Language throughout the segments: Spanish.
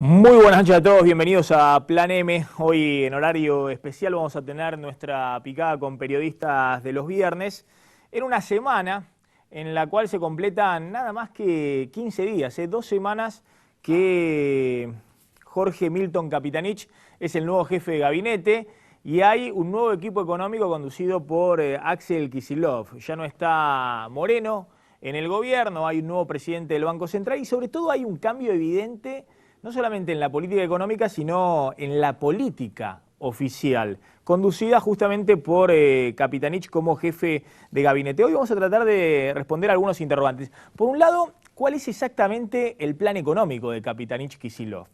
Muy buenas noches a todos, bienvenidos a Plan M. Hoy en horario especial vamos a tener nuestra picada con periodistas de los viernes en una semana en la cual se completan nada más que 15 días, 2 semanas que Jorge Milton Capitanich es el nuevo jefe de gabinete y hay un nuevo equipo económico conducido por Axel Kicillof. Ya no está Moreno en el gobierno, hay un nuevo presidente del Banco Central y sobre todo hay un cambio evidente no solamente en la política económica, sino en la política oficial, conducida justamente por Capitanich como jefe de gabinete. Hoy vamos a tratar de responder algunos interrogantes. Por un lado, ¿cuál es exactamente el plan económico de Capitanich Kicillof?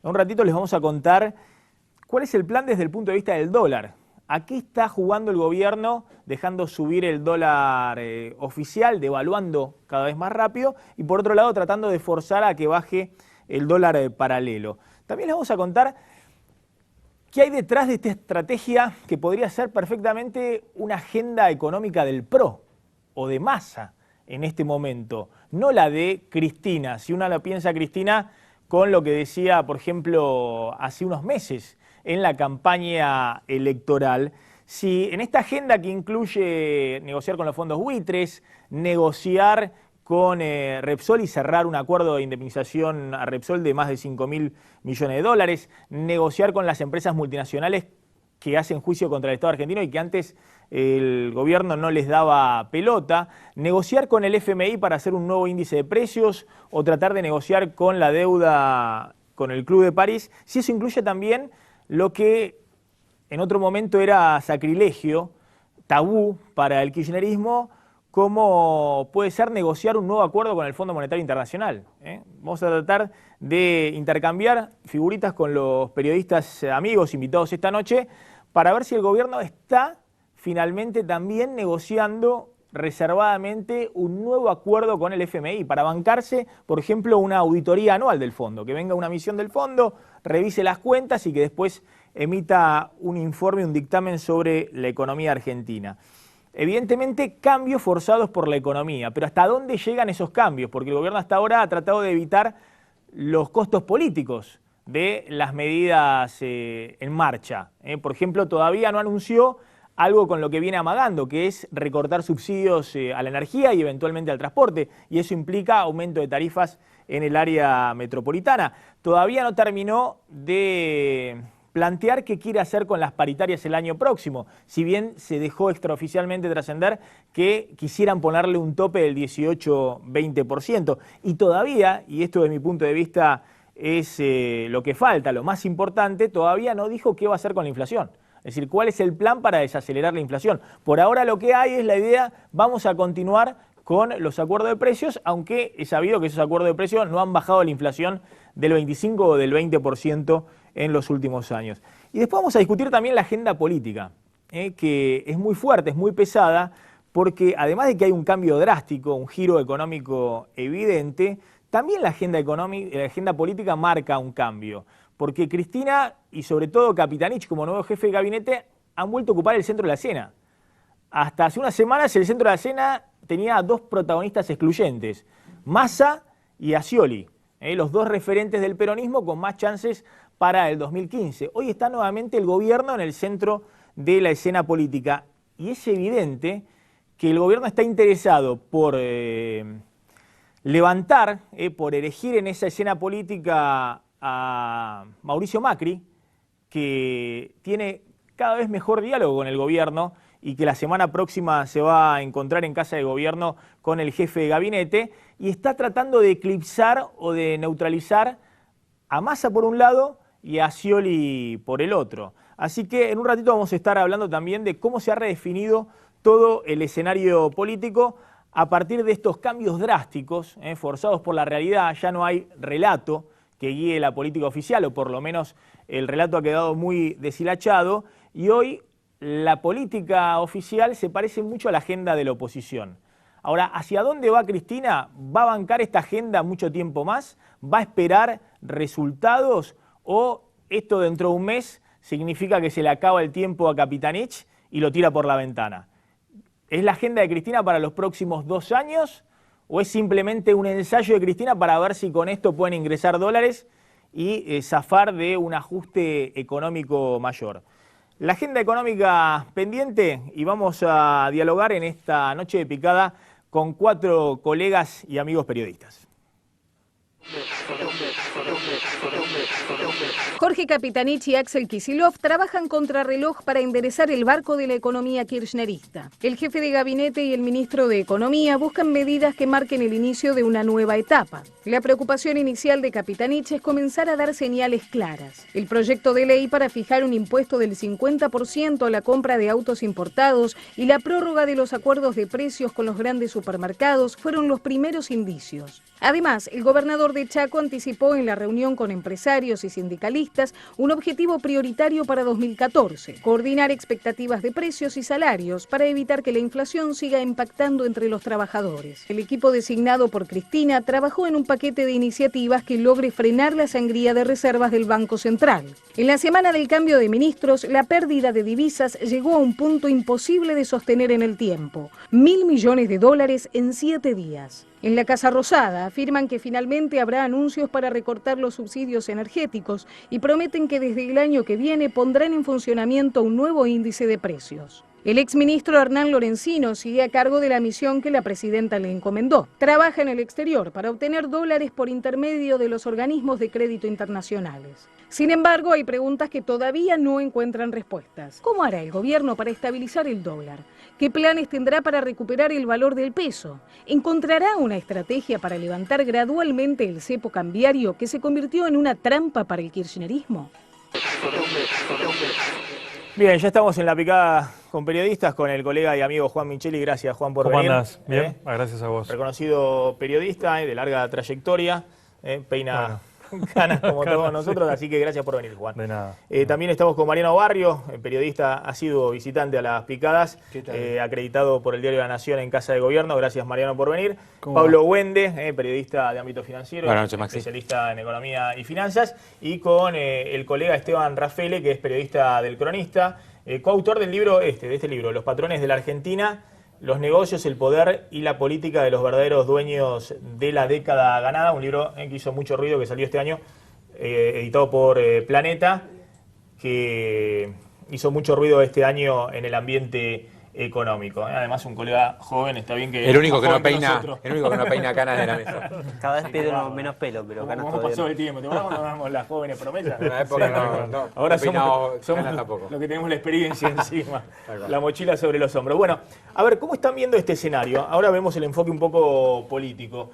En un ratito les vamos a contar cuál es el plan desde el punto de vista del dólar. ¿A qué está jugando el gobierno dejando subir el dólar oficial, devaluando cada vez más rápido? Y por otro lado, tratando de forzar a que baje el dólar paralelo. También les vamos a contar qué hay detrás de esta estrategia que podría ser perfectamente una agenda económica del PRO o de Massa en este momento, no la de Cristina. Si uno lo piensa Cristina con lo que decía, por ejemplo, hace unos meses en la campaña electoral, si en esta agenda que incluye negociar con los fondos buitres, negociar con Repsol y cerrar un acuerdo de indemnización a Repsol de más de 5.000 millones de dólares, negociar con las empresas multinacionales que hacen juicio contra el Estado argentino y que antes el gobierno no les daba pelota, negociar con el FMI para hacer un nuevo índice de precios o tratar de negociar con la deuda con el Club de París, si eso incluye también lo que en otro momento era sacrilegio, tabú para el kirchnerismo, cómo puede ser negociar un nuevo acuerdo con el Fondo Monetario Internacional. Vamos a tratar de intercambiar figuritas con los periodistas amigos invitados esta noche para ver si el gobierno está finalmente también negociando reservadamente un nuevo acuerdo con el FMI para bancarse, por ejemplo, una auditoría anual del fondo, que venga una misión del fondo, revise las cuentas y que después emita un informe, un dictamen sobre la economía argentina. Evidentemente, cambios forzados por la economía, pero ¿hasta dónde llegan esos cambios? Porque el gobierno hasta ahora ha tratado de evitar los costos políticos de las medidas en marcha. Por ejemplo, todavía no anunció algo con lo que viene amagando, que es recortar subsidios a la energía y eventualmente al transporte, y eso implica aumento de tarifas en el área metropolitana. Todavía no terminó de plantear qué quiere hacer con las paritarias el año próximo, si bien se dejó extraoficialmente trascender que quisieran ponerle un tope del 18-20%. Y todavía, y esto de mi punto de vista es lo que falta, lo más importante, todavía no dijo qué va a hacer con la inflación. Es decir, cuál es el plan para desacelerar la inflación. Por ahora lo que hay es la idea, vamos a continuar con los acuerdos de precios, aunque es sabido que esos acuerdos de precios no han bajado la inflación del 25 o del 20% en los últimos años. Y después vamos a discutir también la agenda política, que es muy fuerte, es muy pesada, porque además de que hay un cambio drástico, un giro económico evidente, también la agenda política marca un cambio, porque Cristina y sobre todo Capitanich como nuevo jefe de gabinete han vuelto a ocupar el centro de la escena. Hasta hace unas semanas el centro de la escena tenía dos protagonistas excluyentes, Massa y Scioli, los dos referentes del peronismo con más chances para el 2015. Hoy está nuevamente el gobierno en el centro de la escena política y es evidente que el gobierno está interesado por levantar, por erigir en esa escena política a Mauricio Macri, que tiene cada vez mejor diálogo con el gobierno y que la semana próxima se va a encontrar en casa de gobierno con el jefe de gabinete y está tratando de eclipsar o de neutralizar a Massa por un lado y a Scioli por el otro. Así que en un ratito vamos a estar hablando también de cómo se ha redefinido todo el escenario político a partir de estos cambios drásticos, forzados por la realidad. Ya no hay relato que guíe la política oficial, o por lo menos el relato ha quedado muy deshilachado, y hoy la política oficial se parece mucho a la agenda de la oposición. Ahora, ¿hacia dónde va Cristina? ¿Va a bancar esta agenda mucho tiempo más? ¿Va a esperar resultados? ¿O esto dentro de un mes significa que se le acaba el tiempo a Capitanich y lo tira por la ventana? ¿Es la agenda de Cristina para los próximos 2 años? ¿O es simplemente un ensayo de Cristina para ver si con esto pueden ingresar dólares y zafar de un ajuste económico mayor. La agenda económica pendiente, y vamos a dialogar en esta noche de picada con 4 colegas y amigos periodistas. Jorge Capitanich y Axel Kicillof trabajan contrarreloj para enderezar el barco de la economía kirchnerista. El jefe de gabinete y el ministro de Economía buscan medidas que marquen el inicio de una nueva etapa. La preocupación inicial de Capitanich es comenzar a dar señales claras. El proyecto de ley para fijar un impuesto del 50% a la compra de autos importados y la prórroga de los acuerdos de precios con los grandes supermercados fueron los primeros indicios. Además, el gobernador de Chaco anticipó en la reunión con empresarios y sindicalistas un objetivo prioritario para 2014, coordinar expectativas de precios y salarios para evitar que la inflación siga impactando entre los trabajadores. El equipo designado por Cristina trabajó en un paquete de iniciativas que logre frenar la sangría de reservas del Banco Central. En la semana del cambio de ministros, la pérdida de divisas llegó a un punto imposible de sostener en el tiempo: $1.000 millones en 7 días. En la Casa Rosada afirman que finalmente habrá anuncios para recortar los subsidios energéticos y prometen que desde el año que viene pondrán en funcionamiento un nuevo índice de precios. El exministro Hernán Lorenzino sigue a cargo de la misión que la presidenta le encomendó. Trabaja en el exterior para obtener dólares por intermedio de los organismos de crédito internacionales. Sin embargo, hay preguntas que todavía no encuentran respuestas. ¿Cómo hará el gobierno para estabilizar el dólar? ¿Qué planes tendrá para recuperar el valor del peso? ¿Encontrará una estrategia para levantar gradualmente el cepo cambiario que se convirtió en una trampa para el kirchnerismo? Bien, ya estamos en la picada con periodistas, con el colega y amigo Juan Micheli. Gracias, Juan, por venir. ¿Cómo andás? Bien, gracias a vos. Reconocido periodista de larga trayectoria, peina canas como todos nosotros, así que gracias por venir, Juan. De nada. También estamos con Mariano Barrio, periodista, asiduo visitante a las picadas, acreditado por el diario La Nación en Casa de Gobierno. Gracias, Mariano, por venir. Pablo Huende, periodista de ámbito financiero, Buenas noches, Maxi, especialista en economía y finanzas, y con el colega Esteban Rafele, que es periodista del Cronista, coautor del libro de este libro, Los patrones de la Argentina, los negocios, el poder y la política de los verdaderos dueños de la década ganada, un libro que hizo mucho ruido, que salió este año, editado por Planeta, que hizo mucho ruido este año en el ambiente económico. Además, un colega joven, está bien que... El único que no peina canas de la mesa. Cada vez pide menos pelo, pero canas ¿Cómo todavía pasó no. el tiempo? ¿Te acuerdas cuando éramos las jóvenes promesas? En una época no Ahora somos tampoco. los que tenemos la experiencia encima, la mochila sobre los hombros. Bueno, a ver, ¿cómo están viendo este escenario? Ahora vemos el enfoque un poco político.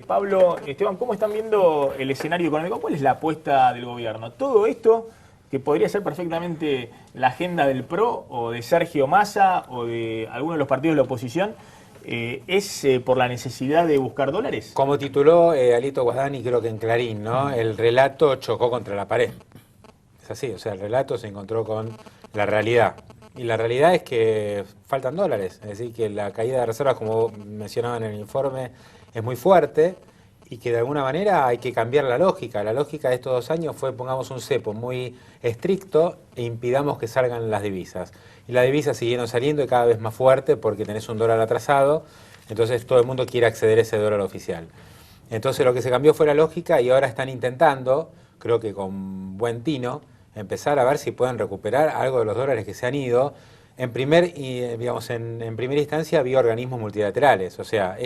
Pablo, Esteban, ¿cómo están viendo el escenario económico? ¿Cuál es la apuesta del gobierno? Todo esto, que podría ser perfectamente la agenda del PRO o de Sergio Massa o de alguno de los partidos de la oposición, ¿es por la necesidad de buscar dólares? Como tituló Alito Guasdani, creo que en Clarín, ¿no? El relato chocó contra la pared. Es así, o sea, el relato se encontró con la realidad. Y la realidad es que faltan dólares. Es decir, que la caída de reservas, como mencionaban en el informe, es muy fuerte. Y que de alguna manera hay que cambiar la lógica. La lógica de estos 2 años fue: pongamos un cepo muy estricto e impidamos que salgan las divisas. Y las divisas siguieron saliendo y cada vez más fuerte porque tenés un dólar atrasado, entonces todo el mundo quiere acceder a ese dólar oficial. Entonces lo que se cambió fue la lógica y ahora están intentando, creo que con buen tino, empezar a ver si pueden recuperar algo de los dólares que se han ido. En primera instancia había organismos multilaterales, o sea,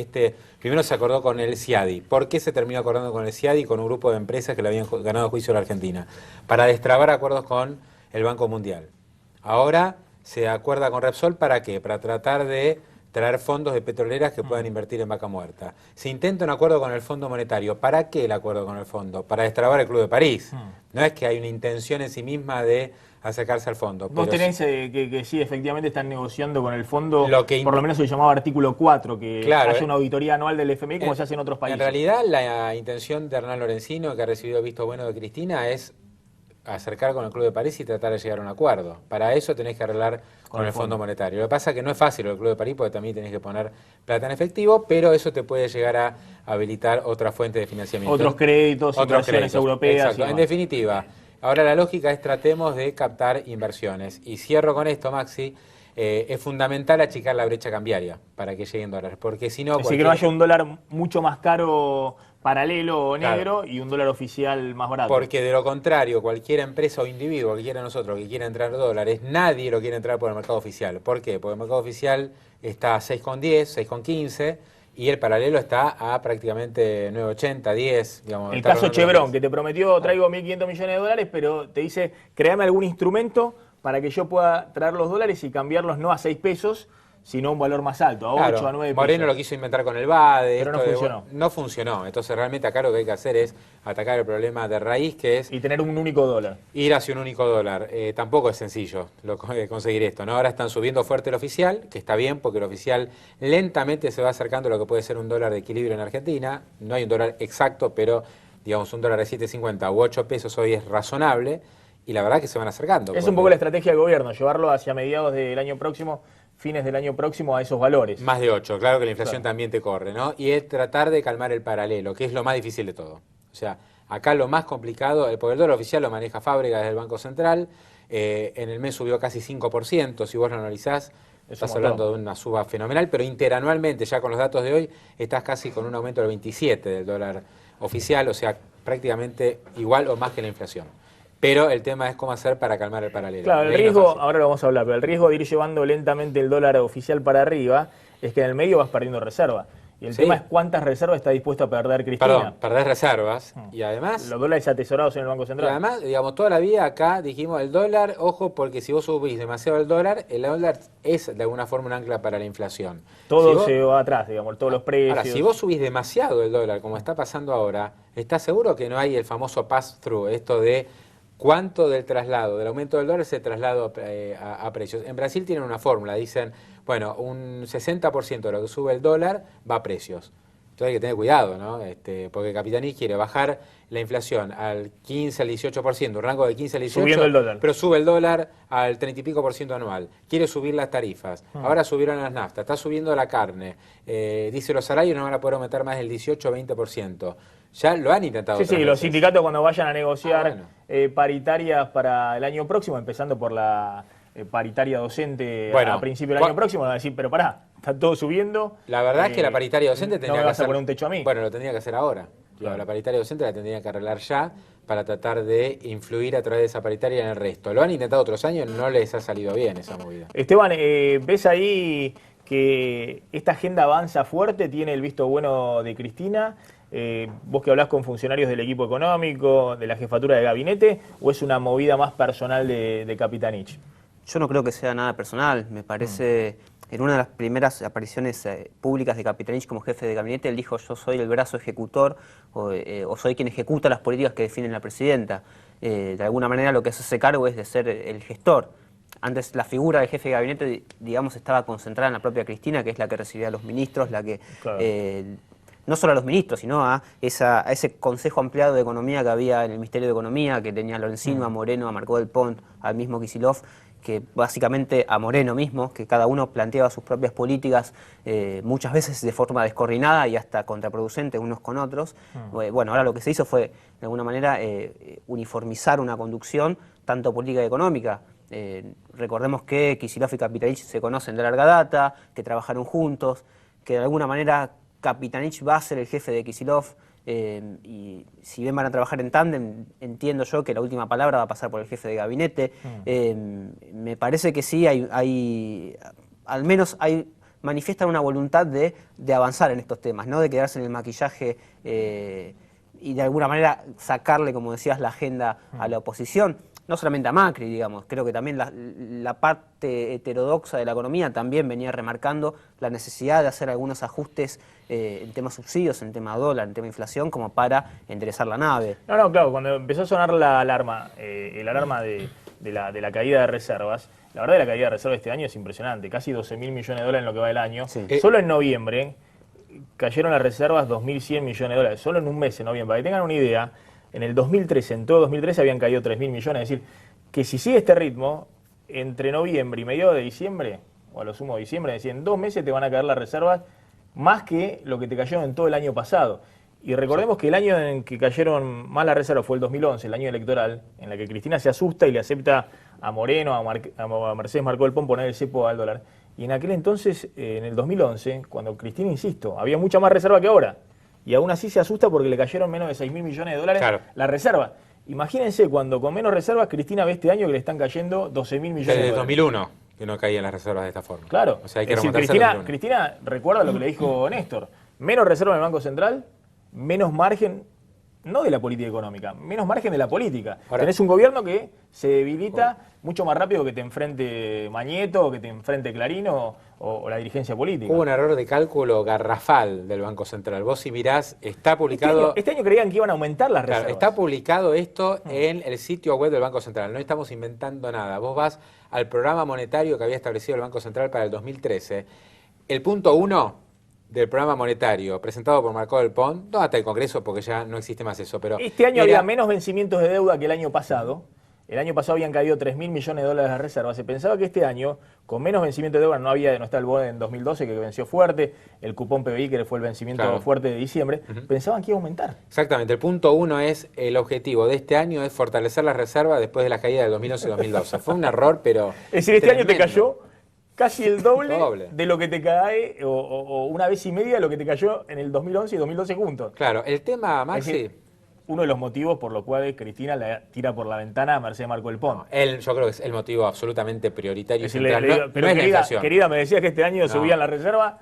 primero se acordó con el CIADI. ¿Por qué se terminó acordando con el CIADI? Con un grupo de empresas que le habían ganado juicio a la Argentina, para destrabar acuerdos con el Banco Mundial. Ahora se acuerda con Repsol, ¿para qué? Para tratar de traer fondos de petroleras que puedan invertir en Vaca Muerta. Se intenta un acuerdo con el Fondo Monetario. ¿Para qué el acuerdo con el fondo? Para destrabar el Club de París. No es que hay una intención en sí misma de acercarse al fondo. Vos tenés que sí, efectivamente están negociando con el fondo, lo que por lo menos se llamaba artículo 4, que claro, haya una auditoría anual del FMI como se hace en otros países. En realidad, la intención de Hernán Lorenzino, que ha recibido visto bueno de Cristina, es acercar con el Club de París y tratar de llegar a un acuerdo. Para eso tenés que arreglar con el Fondo Monetario. Lo que pasa es que no es fácil el Club de París, porque también tenés que poner plata en efectivo, pero eso te puede llegar a habilitar otra fuente de financiamiento. Otros créditos, inversiones europeas. Exacto. En definitiva, ahora la lógica es: tratemos de captar inversiones. Y cierro con esto, Maxi. Es fundamental achicar la brecha cambiaria para que lleguen dólares, porque si no... Es decir, que no haya un dólar mucho más caro paralelo o negro, Claro. y un dólar oficial más barato. Porque de lo contrario, cualquier empresa o individuo que quiera nosotros, que quiera entrar dólares, nadie lo quiere entrar por el mercado oficial. ¿Por qué? Porque el mercado oficial está a 6,10, 6,15 y el paralelo está a prácticamente 9,80, 10. Digamos, El está caso rondando los Chevron, 10. que te prometió traigo 1.500 millones de dólares, pero te dice, créame algún instrumento para que yo pueda traer los dólares y cambiarlos no a 6 pesos, sino a un valor más alto, a 8, Claro, a 9 pesos. Moreno lo quiso inventar con el BADE. Pero no esto de- funcionó. no funcionó. Entonces realmente acá lo que hay que hacer es atacar el problema de raíz, que es Y tener un único dólar. ir hacia un único dólar. Tampoco es sencillo conseguir esto, ¿no? Ahora están subiendo fuerte el oficial, que está bien porque el oficial lentamente se va acercando a lo que puede ser un dólar de equilibrio en Argentina. No hay un dólar exacto, pero digamos un dólar de 7,50 u 8 pesos hoy es razonable y la verdad que se van acercando. Es un poco la estrategia del gobierno, llevarlo hacia mediados del año próximo, fines del año próximo, a esos valores. Más de 8, claro que la inflación Claro. también te corre, ¿no? Y es tratar de calmar el paralelo, que es lo más difícil de todo. O sea, acá lo más complicado, porque el dólar oficial lo maneja Fábrega desde el Banco Central, en el mes subió casi 5%, si vos lo analizás, estás un montón. hablando de una suba fenomenal, pero interanualmente, ya con los datos de hoy, estás casi con un aumento del 27 del dólar oficial, o sea, prácticamente igual o más que la inflación. Pero el tema es cómo hacer para calmar el paralelo. Claro, el Y ahí no es riesgo, fácil. ahora lo vamos a hablar, pero el riesgo de ir llevando lentamente el dólar oficial para arriba es que en el medio vas perdiendo reserva. Y el Sí. tema es cuántas reservas está dispuesto a perder Cristina. Perdón, perdés reservas y además... Los dólares atesorados en el Banco Y Central. además, digamos, toda la vida acá dijimos el dólar, ojo, porque si vos subís demasiado el dólar es de alguna forma un ancla para la inflación. Todo Si vos- se va atrás, digamos, todos los precios. Ahora, si vos subís demasiado el dólar, como está pasando ahora, ¿estás seguro que no hay el famoso pass-through, esto de cuánto del traslado, del aumento del dólar se traslado a precios? En Brasil tienen una fórmula, dicen, bueno, un 60% de lo que sube el dólar va a precios. Entonces hay que tener cuidado, ¿no? Porque Capitanich quiere bajar la inflación al 15 al 18%, un rango de 15 al 18%, Subiendo el dólar. pero sube el dólar al 30 y pico por ciento anual. Quiere subir las tarifas. Ahora subieron las naftas, está subiendo la carne. Dice los salarios no van a poder aumentar más del 18 o 20%. Ya lo han intentado. Sí, sí, otras los veces. sindicatos cuando vayan a negociar bueno. paritarias para el año próximo, empezando por la paritaria docente Bueno, a principio del año próximo, van a decir, pero pará, está todo subiendo. La verdad es que la paritaria docente no tendría me que vas a hacer... poner un techo a mí. Bueno, lo tendría que hacer ahora. Claro. La paritaria docente la tendría que arreglar ya para tratar de influir a través de esa paritaria en el resto. Lo han intentado otros años, no les ha salido bien esa movida. Esteban, ¿ves ahí que esta agenda avanza fuerte, tiene el visto bueno de Cristina? Vos que hablás con funcionarios del equipo económico, de la jefatura de gabinete, ¿o es una movida más personal de Capitanich? Yo no creo que sea nada personal. Me parece, en una de las primeras apariciones públicas de Capitanich como jefe de gabinete, él dijo: yo soy el brazo ejecutor o soy quien ejecuta las políticas que define la presidenta. De alguna manera lo que se hace cargo es de ser el gestor. Antes la figura del jefe de gabinete, digamos, estaba concentrada en la propia Cristina, que es la que recibía a los ministros, la que... Claro. No solo a los ministros, sino a ese consejo ampliado de economía que había en el Ministerio de Economía, que tenía a Lorenzino, a Moreno, a Marco del Pont, al mismo Kicillof, que básicamente a Moreno mismo, que cada uno planteaba sus propias políticas, muchas veces de forma descoordinada y hasta contraproducente unos con otros. Bueno, ahora lo que se hizo fue, de alguna manera, uniformizar una conducción, tanto política y económica. Recordemos que Kicillof y Capitanich se conocen de larga data, que trabajaron juntos, que de alguna manera Capitanich va a ser el jefe de Kicillof, y si bien van a trabajar en tándem, entiendo yo que la última palabra va a pasar por el jefe de gabinete. Me parece que sí, al menos manifiestan una voluntad de avanzar en estos temas, no de quedarse en el maquillaje y de alguna manera sacarle, como decías, la agenda a la oposición. No solamente a Macri, digamos, creo que también la parte heterodoxa de la economía también venía remarcando la necesidad de hacer algunos ajustes en temas subsidios, en tema dólar, en tema inflación, como para enderezar la nave. No, claro, cuando empezó a sonar la alarma, el alarma de la caída de reservas, la verdad la caída de reservas este año es impresionante, casi 12.000 millones de dólares en lo que va del año. Sí. Solo en noviembre cayeron las reservas 2.100 millones de dólares, solo en un mes, en noviembre. Para que tengan una idea, en el 2013, en todo 2013 habían caído 3.000 millones, es decir, que si sigue este ritmo, entre noviembre y mediados de diciembre, o a lo sumo diciembre, es decir, en 2 meses te van a caer las reservas más que lo que te cayeron en todo el año pasado. Y recordemos que el año en que cayeron más las reservas fue el 2011, el año electoral, en la que Cristina se asusta y le acepta a Moreno, a Mercedes Marcó del Pont poner el cepo al dólar. Y en aquel entonces, en el 2011, cuando Cristina, insisto, había mucha más reserva que ahora. y aún así se asusta porque le cayeron menos de 6.000 millones de dólares la reserva. Imagínense cuando con menos reservas Cristina ve este año que le están cayendo 12.000 millones de dólares. Desde 2001 que no caían las reservas de esta forma. Claro. O sea, hay que es decir, remontarse Cristina recuerda lo que le dijo Néstor. Menos reserva en el Banco Central, menos margen, no de la política económica, menos margen de la política. Ahora, tenés un gobierno que se debilita mucho más rápido que te enfrente Mañeto, o que te enfrente Clarín o la dirigencia política. Hubo un error de cálculo garrafal del Banco Central. Vos si mirás, está publicado... Este año creían que iban a aumentar las reservas. Está publicado esto en el sitio web del Banco Central. No estamos inventando nada. Vos vas al programa monetario que había establecido el Banco Central para el 2013. El punto 1 del programa monetario presentado por Marcó del Pont, no hasta el Congreso porque ya no existe más eso, pero... Este año había menos vencimientos de deuda que el año pasado. El año pasado habían caído 3.000 millones de dólares de reservas. Se pensaba que este año, con menos vencimiento de deuda, no está el BOE en 2012 que venció fuerte, el cupón PBI que fue el vencimiento fuerte de diciembre, pensaban que iba a aumentar. Exactamente, el punto 1 es, el objetivo de este año es fortalecer las reservas después de la caída del 2011-2012. Fue un error, pero... Es decir, este año te cayó casi el doble de lo que te cae, o una vez y media de lo que te cayó en el 2011 y 2012 juntos. Claro, el tema, Maxi... Es decir, uno de los motivos por los cuales Cristina la tira por la ventana a Mercedes Marcó del Pont. Yo creo que es el motivo absolutamente prioritario. Es decir, pero querida, me decías que este año subían la reserva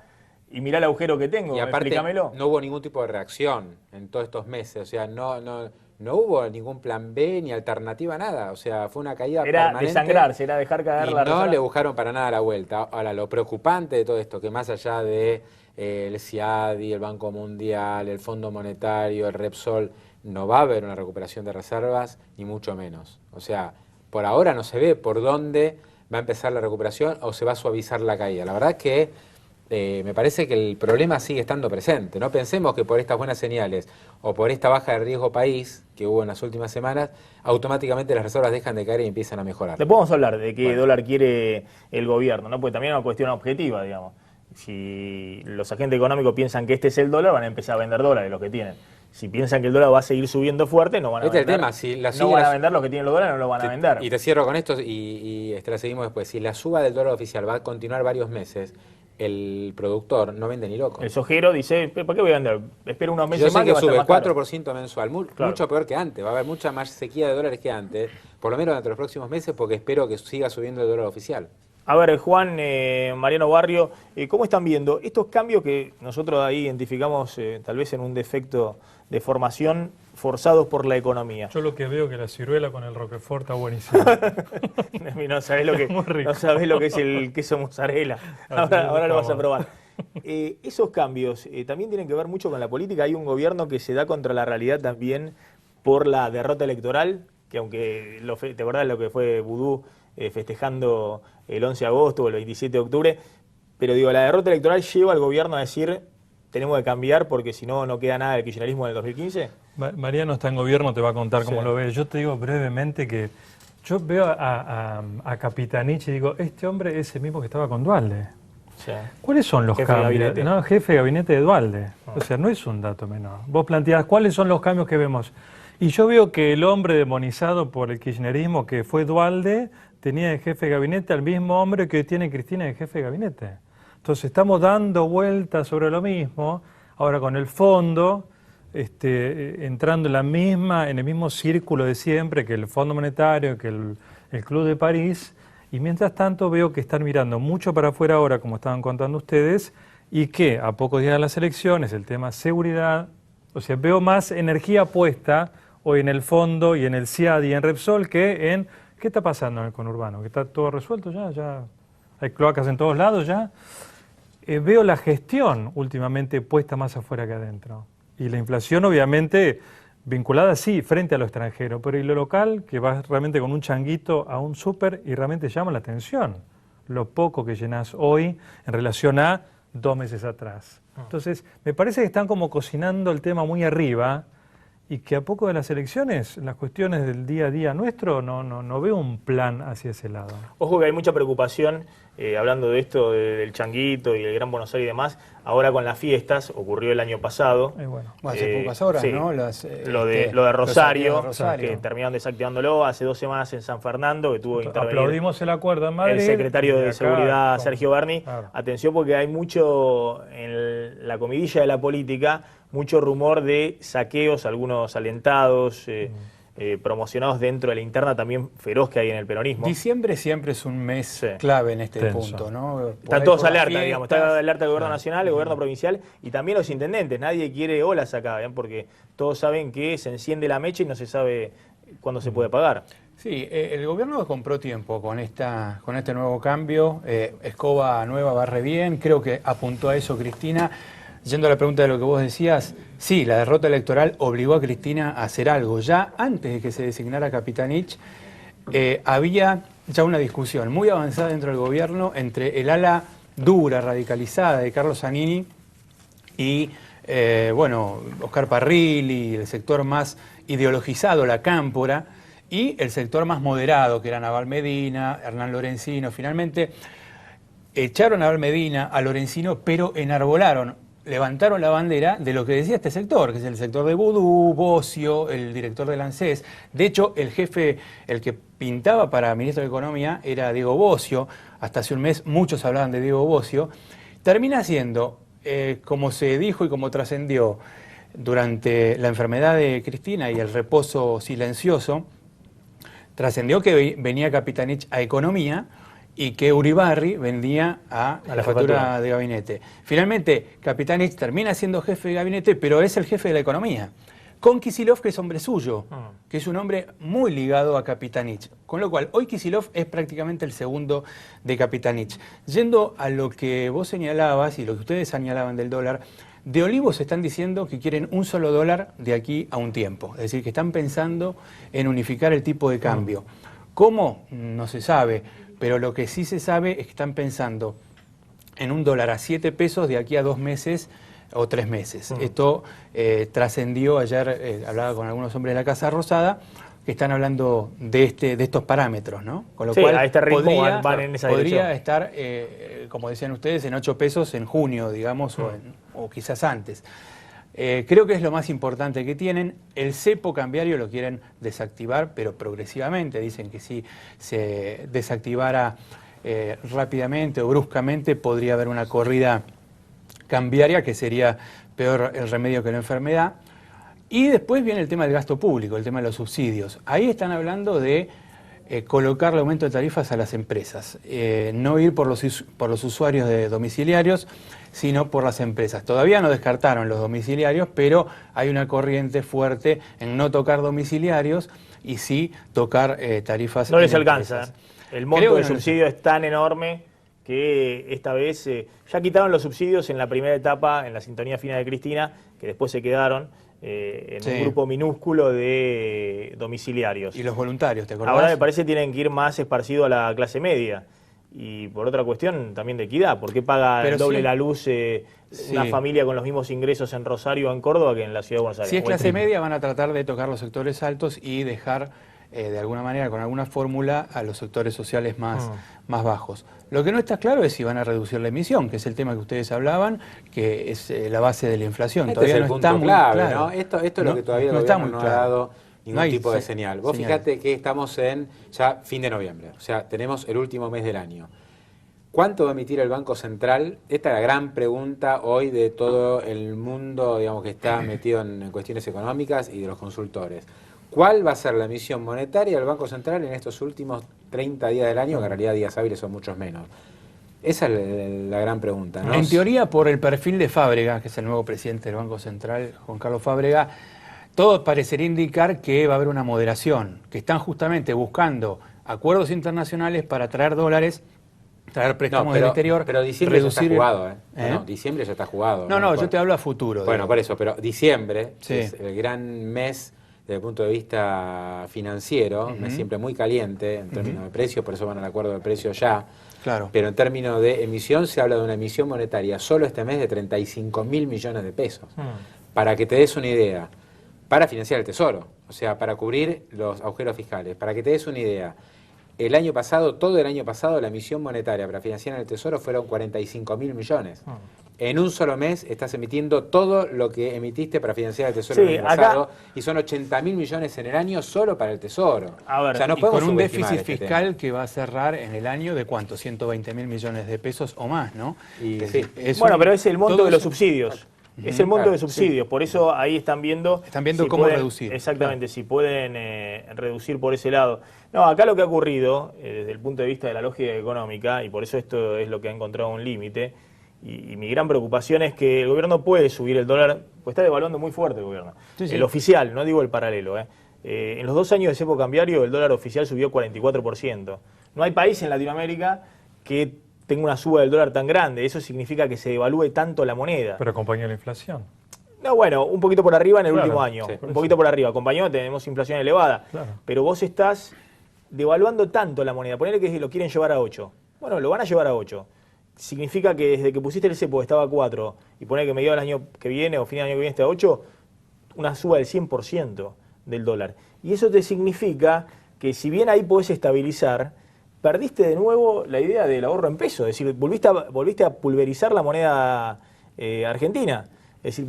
y mirá el agujero que tengo, y aparte, explícamelo. No hubo ningún tipo de reacción en todos estos meses, o sea, no hubo ningún plan B ni alternativa, nada, o sea, fue una caída permanente. Era desangrarse, era dejar caer la reserva. No le buscaron para nada la vuelta. Ahora, lo preocupante de todo esto, que más allá de el CIADI, el Banco Mundial, el Fondo Monetario, el Repsol, no va a haber una recuperación de reservas, ni mucho menos. O sea, por ahora no se ve por dónde va a empezar la recuperación o se va a suavizar la caída. La verdad es que me parece que el problema sigue estando presente. No pensemos que por estas buenas señales o por esta baja de riesgo país que hubo en las últimas semanas, automáticamente las reservas dejan de caer y empiezan a mejorar. Le podemos hablar de qué dólar quiere el gobierno, ¿no? Porque también es una cuestión objetiva, digamos. Si los agentes económicos piensan que este es el dólar, van a empezar a vender dólares los que tienen. Si piensan que el dólar va a seguir subiendo fuerte, no van a vender. Tema, si no van a vender los que tienen los dólares, no lo van a vender. Y te cierro con esto y la seguimos después. Si la suba del dólar oficial va a continuar varios meses, el productor no vende ni loco. El sojero dice, ¿para qué voy a vender? Espero unos meses más. Yo sé que sube 4% mensual, mucho peor que antes. Va a haber mucha más sequía de dólares que antes, por lo menos durante los próximos meses, porque espero que siga subiendo el dólar oficial. A ver, Juan, Mariano Barrio, ¿cómo están viendo estos cambios que nosotros ahí identificamos tal vez en un defecto de formación forzados por la economía? Yo lo que veo que la ciruela con el Roquefort está buenísima. No sabés lo que es el queso mozzarella. Ahora lo vas a probar. Esos cambios también tienen que ver mucho con la política. Hay un gobierno que se da contra la realidad también por la derrota electoral, que aunque te acordás lo que fue Vudú festejando el 11 de agosto o el 27 de octubre, pero digo, la derrota electoral lleva al gobierno a decir tenemos que cambiar porque si no, no queda nada del kirchnerismo del 2015. Mariano está en gobierno, te va a contar cómo lo ve. Yo te digo brevemente que yo veo a Capitanich y digo, este hombre es el mismo que estaba con Duhalde. Sí. ¿Cuáles son los cambios? No, jefe de gabinete de Duhalde. O sea, no es un dato menor. Vos planteás, ¿cuáles son los cambios que vemos? Y yo veo que el hombre demonizado por el kirchnerismo que fue Duhalde tenía de jefe de gabinete al mismo hombre que hoy tiene Cristina de jefe de gabinete. Entonces estamos dando vueltas sobre lo mismo, ahora con el fondo, entrando en el mismo círculo de siempre, que el Fondo Monetario, que el Club de París, y mientras tanto veo que están mirando mucho para afuera ahora, como estaban contando ustedes, y que a pocos días de las elecciones, el tema seguridad, o sea, veo más energía puesta hoy en el fondo y en el CIADI y en Repsol que en ¿qué está pasando en el conurbano? ¿Que está todo resuelto ya hay cloacas en todos lados ya? Veo la gestión últimamente puesta más afuera que adentro. Y la inflación obviamente vinculada sí frente a lo extranjero, pero y lo local que va realmente con un changuito a un súper y realmente llama la atención lo poco que llenás hoy en relación a 2 meses atrás. Entonces me parece que están como cocinando el tema muy arriba y que a poco de las elecciones, las cuestiones del día a día nuestro, no veo un plan hacia ese lado. Ojo que hay mucha preocupación hablando de esto, del Changuito y el Gran Buenos Aires y demás, ahora con las fiestas, ocurrió el año pasado. Bueno, hace pocas horas, sí, ¿no? Lo de Rosario, que terminaron desactivándolo hace 2 semanas en San Fernando, que tuvo que intervenir. Aplaudimos el acuerdo en Madrid. El secretario de Seguridad, Sergio Berni. Claro. Atención, porque hay mucho, en la comidilla de la política, mucho rumor de saqueos, algunos alentados, promocionados dentro de la interna también feroz que hay en el peronismo. Diciembre siempre es un mes clave en este punto, ¿no? Están todos alerta, digamos. Está alerta el gobierno nacional, el gobierno provincial y también los intendentes. Nadie quiere olas acá, ¿bien? Porque todos saben que se enciende la mecha y no se sabe cuándo se puede pagar. Sí, el gobierno compró tiempo con este nuevo cambio. Escoba nueva barre bien, creo que apuntó a eso Cristina. Yendo a la pregunta de lo que vos decías, sí, la derrota electoral obligó a Cristina a hacer algo. Ya antes de que se designara Capitanich, había ya una discusión muy avanzada dentro del gobierno entre el ala dura, radicalizada de Carlos Zanini y, Oscar Parrilli, el sector más ideologizado, la Cámpora, y el sector más moderado, que era Naval Medina, Hernán Lorenzino. Finalmente echaron a Naval Medina, a Lorenzino, pero levantaron la bandera de lo que decía este sector, que es el sector de Vudú, Bocio, el director del ANSES. De hecho, el jefe, el que pintaba para ministro de Economía, era Diego Bocio. Hasta hace un mes muchos hablaban de Diego Bocio. Termina siendo, como se dijo y como trascendió durante la enfermedad de Cristina y el reposo silencioso, trascendió que venía Capitanich a Economía y que Uribarri vendía a la jefatura de gabinete. Finalmente, Capitanich termina siendo jefe de gabinete, pero es el jefe de la economía. Con Kicillof, que es hombre suyo, que es un hombre muy ligado a Capitanich. Con lo cual, hoy Kicillof es prácticamente el segundo de Capitanich. Yendo a lo que vos señalabas y lo que ustedes señalaban del dólar, de Olivos están diciendo que quieren un solo dólar de aquí a un tiempo. Es decir, que están pensando en unificar el tipo de cambio. ¿Cómo? No se sabe. Pero lo que sí se sabe es que están pensando en un dólar a 7 pesos de aquí a 2 meses o 3 meses. Esto trascendió ayer, hablaba con algunos hombres de la Casa Rosada, que están hablando de estos parámetros, ¿no? Con lo cual a este ritmo van en esa dirección. Podría estar, como decían ustedes, en 8 pesos en junio, digamos, o quizás antes. Creo que es lo más importante que tienen. El cepo cambiario lo quieren desactivar, pero progresivamente. Dicen que si se desactivara rápidamente o bruscamente, podría haber una corrida cambiaria, que sería peor el remedio que la enfermedad. Y después viene el tema del gasto público, el tema de los subsidios. Ahí están hablando de colocar el aumento de tarifas a las empresas, no ir por los usuarios de domiciliarios, sino por las empresas. Todavía no descartaron los domiciliarios, pero hay una corriente fuerte en no tocar domiciliarios y sí tocar tarifas. No les alcanza. El monto de subsidio es tan enorme que esta vez ya quitaron los subsidios en la primera etapa, en la sintonía fina de Cristina, que después se quedaron en un grupo minúsculo de domiciliarios. Y los voluntarios, ¿te acordás? Ahora me parece que tienen que ir más esparcido a la clase media. Y por otra cuestión también de equidad. ¿Por qué paga el doble la luz una familia con los mismos ingresos en Rosario o en Córdoba que en la Ciudad de Buenos Aires? Si es clase media, van a tratar de tocar los sectores altos y dejar de alguna manera, con alguna fórmula, a los sectores sociales más bajos. Lo que no está claro es si van a reducir la emisión, que es el tema que ustedes hablaban, que es la base de la inflación. Todavía no está muy claro, ¿no? Esto es lo que todavía el gobierno no ha dado ningún tipo de señal. Vos fíjate que estamos en ya fin de noviembre, o sea, tenemos el último mes del año. ¿Cuánto va a emitir el Banco Central? Esta es la gran pregunta hoy de todo el mundo, digamos, que está metido en cuestiones económicas y de los consultores. ¿Cuál va a ser la emisión monetaria del Banco Central en estos últimos 30 días del año, que en realidad días hábiles son muchos menos? Esa es la gran pregunta, ¿no? En teoría, por el perfil de Fábrega, que es el nuevo presidente del Banco Central, Juan Carlos Fábrega, todo parecería indicar que va a haber una moderación, que están justamente buscando acuerdos internacionales para traer dólares, traer préstamos del exterior. Pero diciembre ya está jugado, No, diciembre ya está jugado. No, yo te hablo a futuro. Bueno, por eso, pero diciembre es el gran mes desde el punto de vista financiero, un mes siempre muy caliente en términos de precios, por eso van al acuerdo de precios ya. Claro. Pero en términos de emisión se habla de una emisión monetaria solo este mes de 35.000 millones de pesos. Para que te des una idea, para financiar el Tesoro, o sea, para cubrir los agujeros fiscales. Para que te des una idea, el año pasado, todo el año pasado, la emisión monetaria para financiar el Tesoro fueron 45.000 millones. En un solo mes estás emitiendo todo lo que emitiste para financiar el Tesoro el año pasado, y son 80.000 millones en el año solo para el Tesoro. A ver, o sea, no podemos con un déficit fiscal que va a cerrar en el año de ¿cuánto? 120.000 millones de pesos o más, ¿no? Y sí. Bueno, pero es el monto de los subsidios. Es el monto de subsidios, por eso ahí están viendo si cómo pueden, reducir. Exactamente, si pueden reducir por ese lado. No, acá lo que ha ocurrido, desde el punto de vista de la lógica económica, y por eso esto es lo que ha encontrado un límite, y mi gran preocupación es que el gobierno puede subir el dólar, pues está devaluando muy fuerte el gobierno. Sí, sí. El oficial, no digo el paralelo. En los 2 años de cepo cambiario el dólar oficial subió 44%. No hay país en Latinoamérica que tenga una suba del dólar tan grande. Eso significa que se devalúe tanto la moneda. Pero acompaña la inflación. No, bueno, un poquito por arriba en el último año. Sí, un poquito por arriba. Acompañó, tenemos inflación elevada. Claro. Pero vos estás devaluando tanto la moneda. Ponele que lo quieren llevar a 8. Bueno, lo van a llevar a 8. Significa que desde que pusiste el cepo estaba a 4 y ponele que mediados del año que viene o fin del año que viene esté a 8, una suba del 100% del dólar. Y eso te significa que si bien ahí podés estabilizar, perdiste de nuevo la idea del ahorro en pesos, es decir, volviste a pulverizar la moneda argentina. Es decir,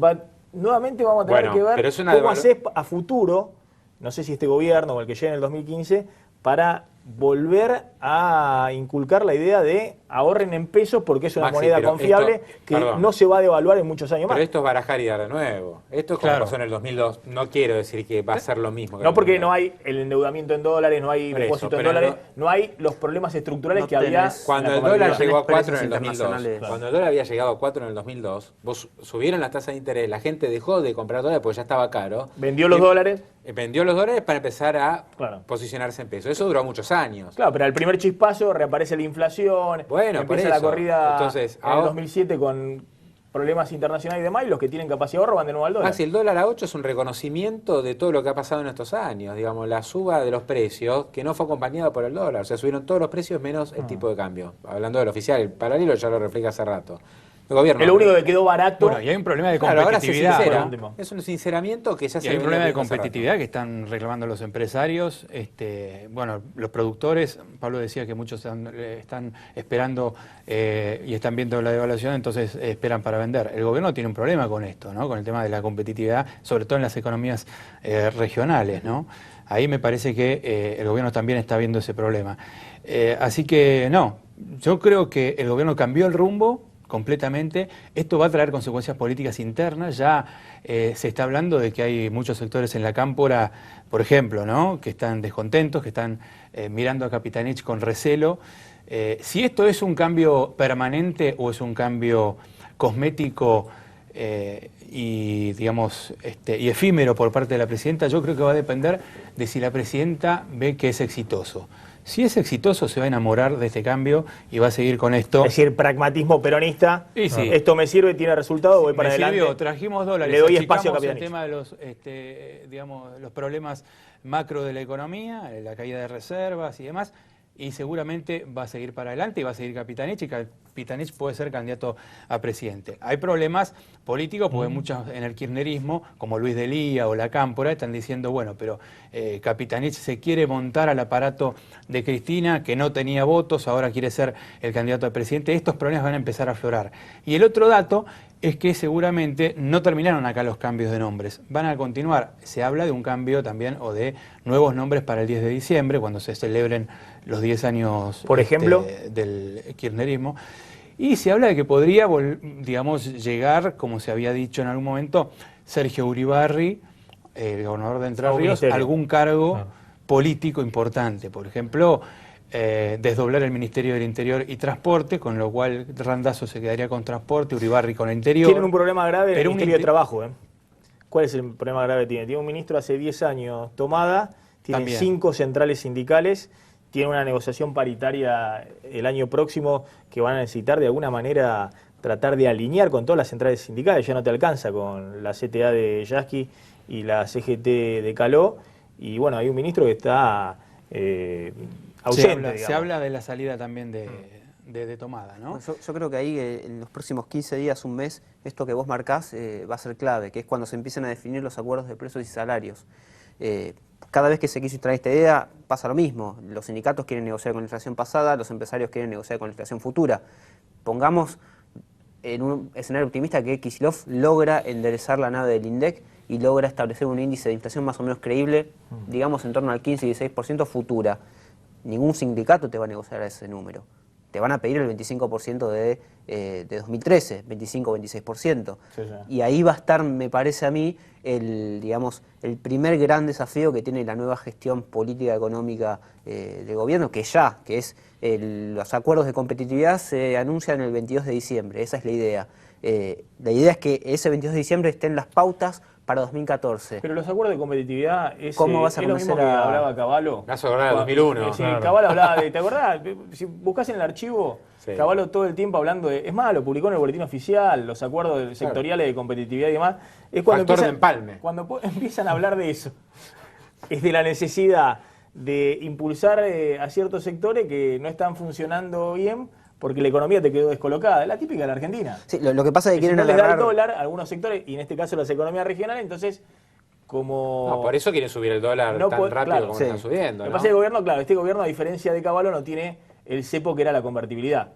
nuevamente vamos a tener que ver cómo haces a futuro, no sé si este gobierno o el que llegue en el 2015, para volver a inculcar la idea de ahorren en pesos porque es una moneda confiable que no se va a devaluar en muchos años más. Pero esto es barajar y dar de nuevo. Esto es como pasó en el 2002. No quiero decir que va a ser lo mismo. No, porque no hay el endeudamiento en dólares, no hay depósito en dólares, no hay los problemas estructurales que había. Cuando el dólar llegó a 4 en el 2002, cuando el dólar había llegado a 4 en el 2002, vos subieron la tasa de interés, la gente dejó de comprar dólares porque ya estaba caro. Vendió los dólares. Vendió los dólares para empezar a posicionarse en peso. Eso duró muchos años. Claro, pero al primer chispazo reaparece la inflación, empieza la corrida. Entonces, en el 2007 con problemas internacionales y demás, y los que tienen capacidad de ahorro van de nuevo al dólar. Si el dólar a 8 es un reconocimiento de todo lo que ha pasado en estos años, digamos, la suba de los precios, que no fue acompañada por el dólar. O sea, subieron todos los precios menos el tipo de cambio. Hablando del oficial, el paralelo ya lo refleja hace rato. El gobierno. Es lo único que quedó barato. Bueno, y hay un problema de competitividad. Es un sinceramiento que ya se hay un problema de competitividad que están reclamando los empresarios. Bueno, los productores, Pablo decía que muchos están esperando y están viendo la devaluación, entonces esperan para vender. El gobierno tiene un problema con esto, ¿no? Con el tema de la competitividad, sobre todo en las economías regionales, ¿no? Ahí me parece que el gobierno también está viendo ese problema. Así que no, yo creo que el gobierno cambió el rumbo completamente. Esto va a traer consecuencias políticas internas. Ya se está hablando de que hay muchos sectores en la cámpora, por ejemplo, ¿no? Que están descontentos, que están mirando a Capitanich con recelo. Si esto es un cambio permanente o es un cambio cosmético y, digamos, y efímero por parte de la presidenta, yo creo que va a depender de si la presidenta ve que es exitoso. Si es exitoso, se va a enamorar de este cambio y va a seguir con esto. Es decir, pragmatismo peronista. Sí. Esto me sirve, tiene resultado, voy para adelante. Trajimos dólares. Le doy espacio a Capitanich. El tema de los, digamos, los problemas macro de la economía, la caída de reservas y demás. Y seguramente va a seguir para adelante y va a seguir Capitanich, y Capitanich puede ser candidato a presidente. Hay problemas políticos porque muchos en el kirchnerismo, como Luis de Lía o la Cámpora, están diciendo, bueno, pero Capitanich se quiere montar al aparato de Cristina, que no tenía votos, ahora quiere ser el candidato a presidente. Estos problemas van a empezar a aflorar. Y el otro dato es que seguramente no terminaron acá los cambios de nombres, van a continuar. Se habla de un cambio también o de nuevos nombres para el 10 de diciembre, cuando se celebren los 10 años por ejemplo del kirchnerismo. Y se habla de que podría, digamos, llegar, como se había dicho en algún momento, Sergio Uribarri, el gobernador de Entre Ríos, a algún cargo político importante. Por ejemplo, desdoblar el Ministerio del Interior y Transporte, con lo cual Randazzo se quedaría con Transporte, Uribarri con el Interior. Tienen un problema grave en el Ministerio de Trabajo. ¿Cuál es el problema grave que tiene? Tiene un ministro hace 10 años tomada, tiene también 5 centrales sindicales, tiene una negociación paritaria el año próximo que van a necesitar de alguna manera tratar de alinear con todas las centrales sindicales. Ya no te alcanza con la CTA de Yasky y la CGT de Caló. Y bueno, hay un ministro que está ausente. Se habla de la salida también de Tomada, ¿no? Yo creo que ahí en los próximos 15 días, un mes, esto que vos marcás va a ser clave, que es cuando se empiecen a definir los acuerdos de precios y salarios. cada vez que se quiso instalar esta idea pasa lo mismo. Los sindicatos quieren negociar con la inflación pasada, los empresarios quieren negociar con la inflación futura. Pongamos en un escenario optimista que Kicillof logra enderezar la nave del INDEC y logra establecer un índice de inflación más o menos creíble, digamos en torno al 15 y 16% futura. Ningún sindicato te va a negociar a ese número. Te van a pedir el 25% de 2013, 25-26%. Sí, sí. Y ahí va a estar, me parece a mí, el primer gran desafío que tiene la nueva gestión política económica del gobierno, que es los acuerdos de competitividad se anuncian el 22 de diciembre, esa es la idea. La idea es que ese 22 de diciembre estén las pautas para 2014. Pero los acuerdos de competitividad es lo mismo que hablaba Cavallo. Me hace acordar del 2001. Sí, claro. Cavallo hablaba de, ¿te acordás? Si buscas en el archivo, sí. Cavallo todo el tiempo hablando de, es más, lo publicó en el boletín oficial, los acuerdos sectoriales de competitividad y demás. Es cuando cuando empiezan a hablar de eso. Es de la necesidad de impulsar a ciertos sectores que no están funcionando bien, porque la economía te quedó descolocada. Es la típica de la Argentina. Sí, lo que pasa es que quieren agarrar... les da el dólar a algunos sectores, y en este caso las economías regionales, entonces, como... No, por eso quieren subir el dólar tan rápido claro, como están subiendo. Lo que pasa es que el gobierno, claro, este gobierno, a diferencia de Cavallo, no tiene el cepo que era la convertibilidad.